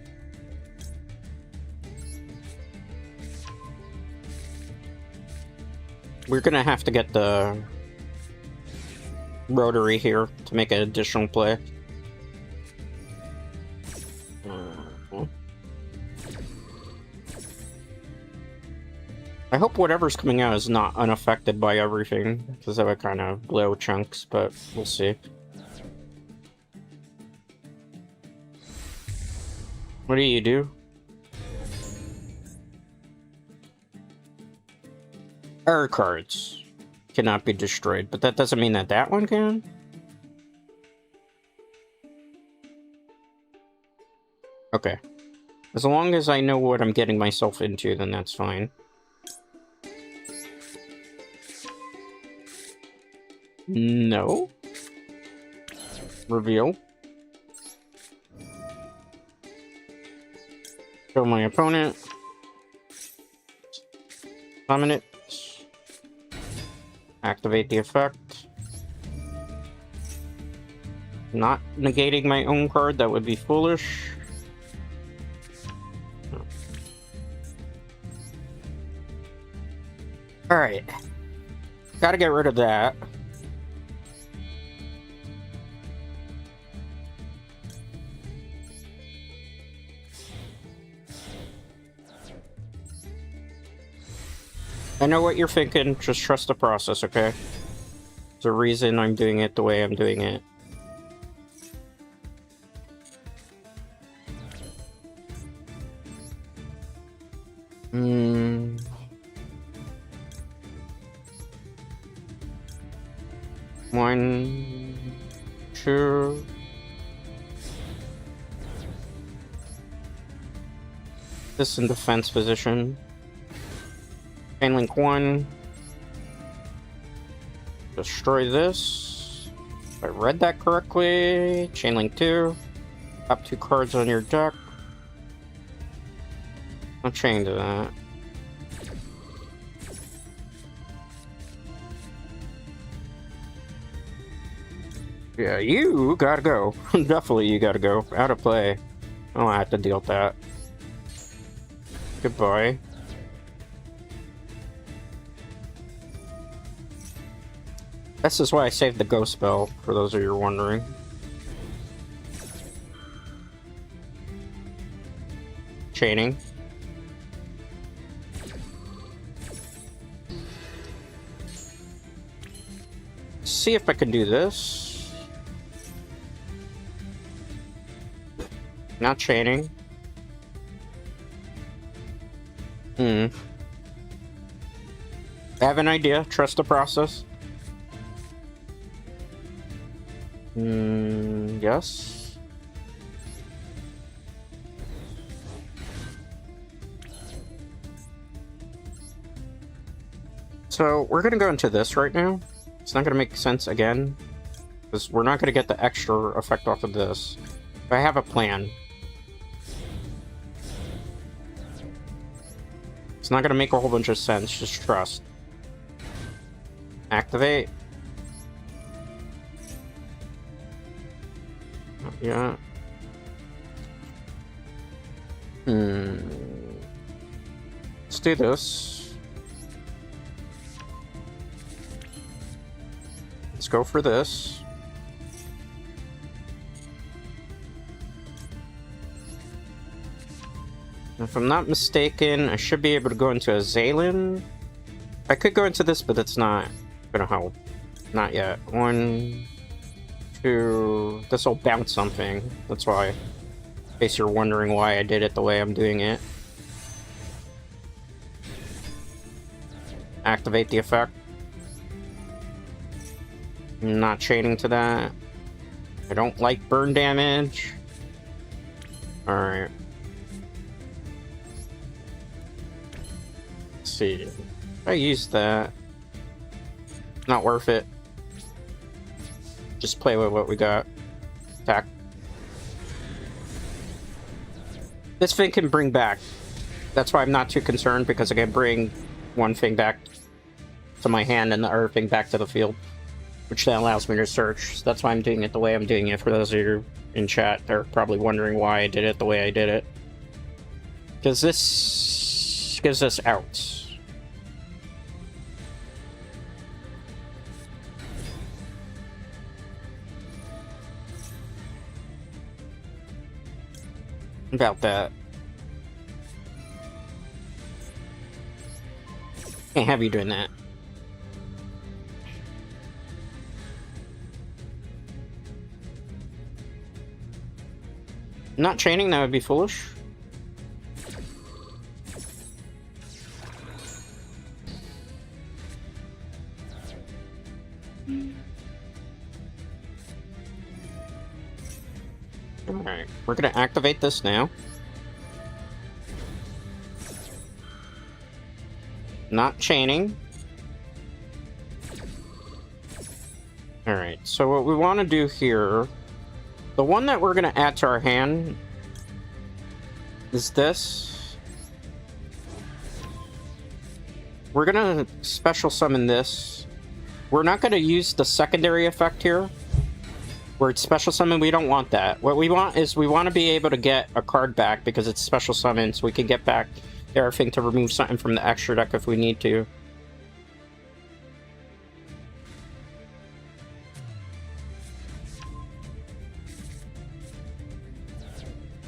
We're gonna have to get the rotary here to make an additional play. I hope whatever's coming out is not unaffected by everything, because that would kind of blow chunks, but we'll see. What do? Error cards cannot be destroyed, but that doesn't mean that that one can? Okay. As long as I know what I'm getting myself into, then that's fine. No. Reveal. Show my opponent. Summon it. Activate the effect. Not negating my own card, that would be foolish. Alright. Gotta get rid of that. I know what you're thinking, just trust the process, okay? There's a reason I'm doing it the way I'm doing it. One, two. This in defense position. Chain link 1. Destroy this. If I read that correctly. Chain link 2. Top 2 cards on your deck. I'll chain to that. Yeah, you gotta go. Definitely you gotta go. Out of play. Oh, I have to deal with that. Goodbye. This is why I saved the ghost spell, for those of you who are wondering. Chaining. See if I can do this. Not chaining. I have an idea. Trust the process. Yes. So we're gonna go into this right now. It's not gonna make sense again, because we're not gonna get the extra effect off of this. But I have a plan. It's not gonna make a whole bunch of sense, just trust. Activate. Yeah. Let's do this. Let's go for this. If I'm not mistaken, I should be able to go into a Zalen. I could go into this, but it's not gonna help. Not yet. 1, 2... This'll bounce something. That's why. In case you're wondering why I did it the way I'm doing it. Activate the effect. I'm not chaining to that. I don't like burn damage. Alright. Let's see. If I use that. Not worth it. Just play with what we got. Attack. This thing can bring back. That's why I'm not too concerned, because I can bring one thing back to my hand and the other thing back to the field, which then allows me to search. So that's why I'm doing it the way I'm doing it. For those of you in chat, they're probably wondering why I did it the way I did it. Because this gives us outs. About that. Can't have you doing that. Not chaining, that would be foolish. Alright, we're gonna activate this now. Not chaining. Alright, so what we want to do here... The one that we're going to add to our hand is this. We're going to special summon this. We're not going to use the secondary effect here, where it's special summon. We don't want that. What we want is we want to be able to get a card back because it's special summon, so we can get back everything to remove something from the extra deck if we need to.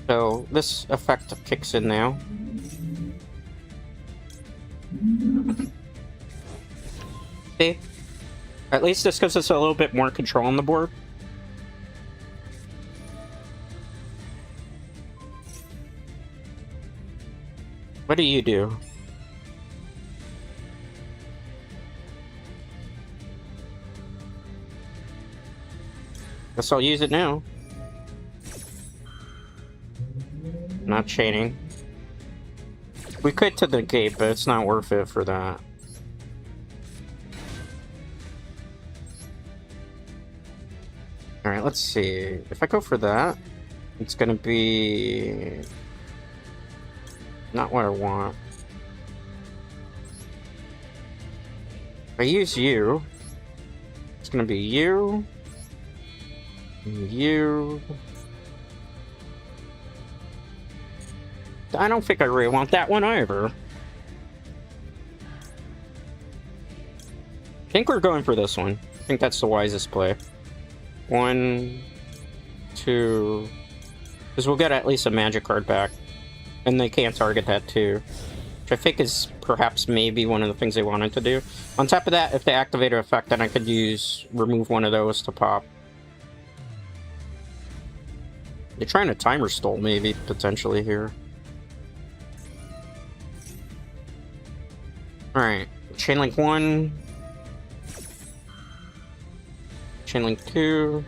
So this effect kicks in now. See? At least this gives us a little bit more control on the board. What do you do? Guess I'll use it now. Not chaining. We could to the gate, but it's not worth it for that. Alright, let's see. If I go for that, it's gonna be... not what I want. If I use you, it's gonna be you, and you... I don't think I really want that one either. I think we're going for this one. I think that's the wisest play. 1, 2... Because we'll get at least a magic card back. And they can't target that too. Which I think is perhaps maybe one of the things they wanted to do. On top of that, if they activate an effect, then I could remove one of those to pop. They're trying to timer stall maybe, potentially here. Alright, chain link 1, chain link 2,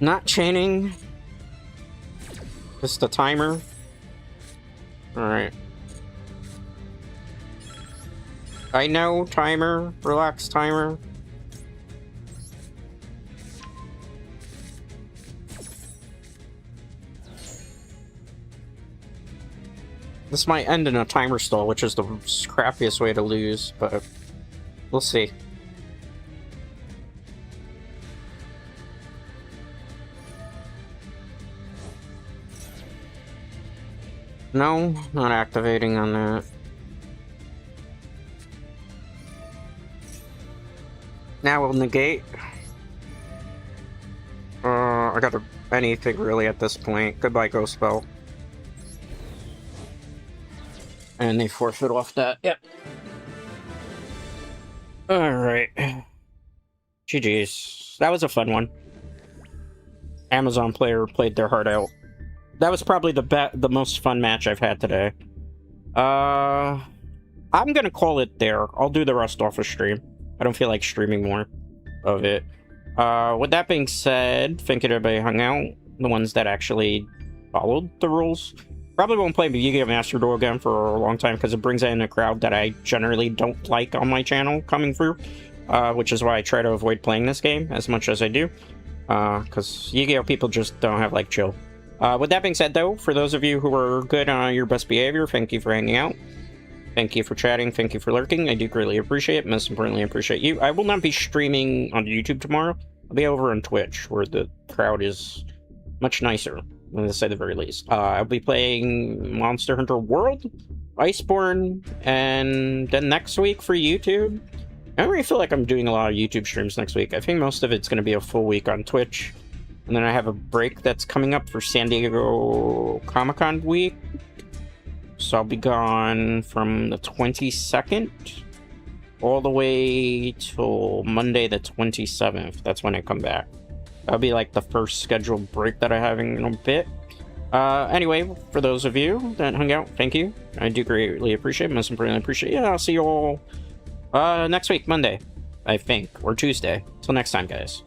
not chaining, just the timer. Alright. I know, timer, relax timer. This might end in a timer stall, which is the crappiest way to lose, but we'll see. No, not activating on that. Now we'll negate. I got anything really at this point. Goodbye, Ghost Spell. And they forfeit off that. Yep. Alright. GG's. That was a fun one. Amazon player played their heart out. That was probably the most fun match I've had today. I'm gonna call it there. I'll do the rest off of stream. I don't feel like streaming more of it. With that being said, thank you to everybody who hung out. The ones that actually followed the rules. Probably won't play Yugioh Master Duel again for a long time because it brings in a crowd that I generally don't like on my channel coming through. Which is why I try to avoid playing this game as much as I do. Because Yugioh people just don't have, like, chill. With that being said, though, for those of you who are good on your best behavior, thank you for hanging out. Thank you for chatting. Thank you for lurking. I do greatly appreciate it. Most importantly, I appreciate you. I will not be streaming on YouTube tomorrow. I'll be over on Twitch, where the crowd is much nicer, to say the very least. I'll be playing Monster Hunter World, Iceborne, and then next week for YouTube. I don't really feel like I'm doing a lot of YouTube streams next week. I think most of it's going to be a full week on Twitch. And then I have a break that's coming up for San Diego Comic-Con week. So I'll be gone from the 22nd all the way till Monday the 27th. That's when I come back. That'll be like the first scheduled break that I'm having in a bit. Anyway, for those of you that hung out, thank you. I do greatly appreciate it. Most importantly, appreciate it. Yeah, I'll see you all next week, Monday, I think, or Tuesday. Till next time, guys.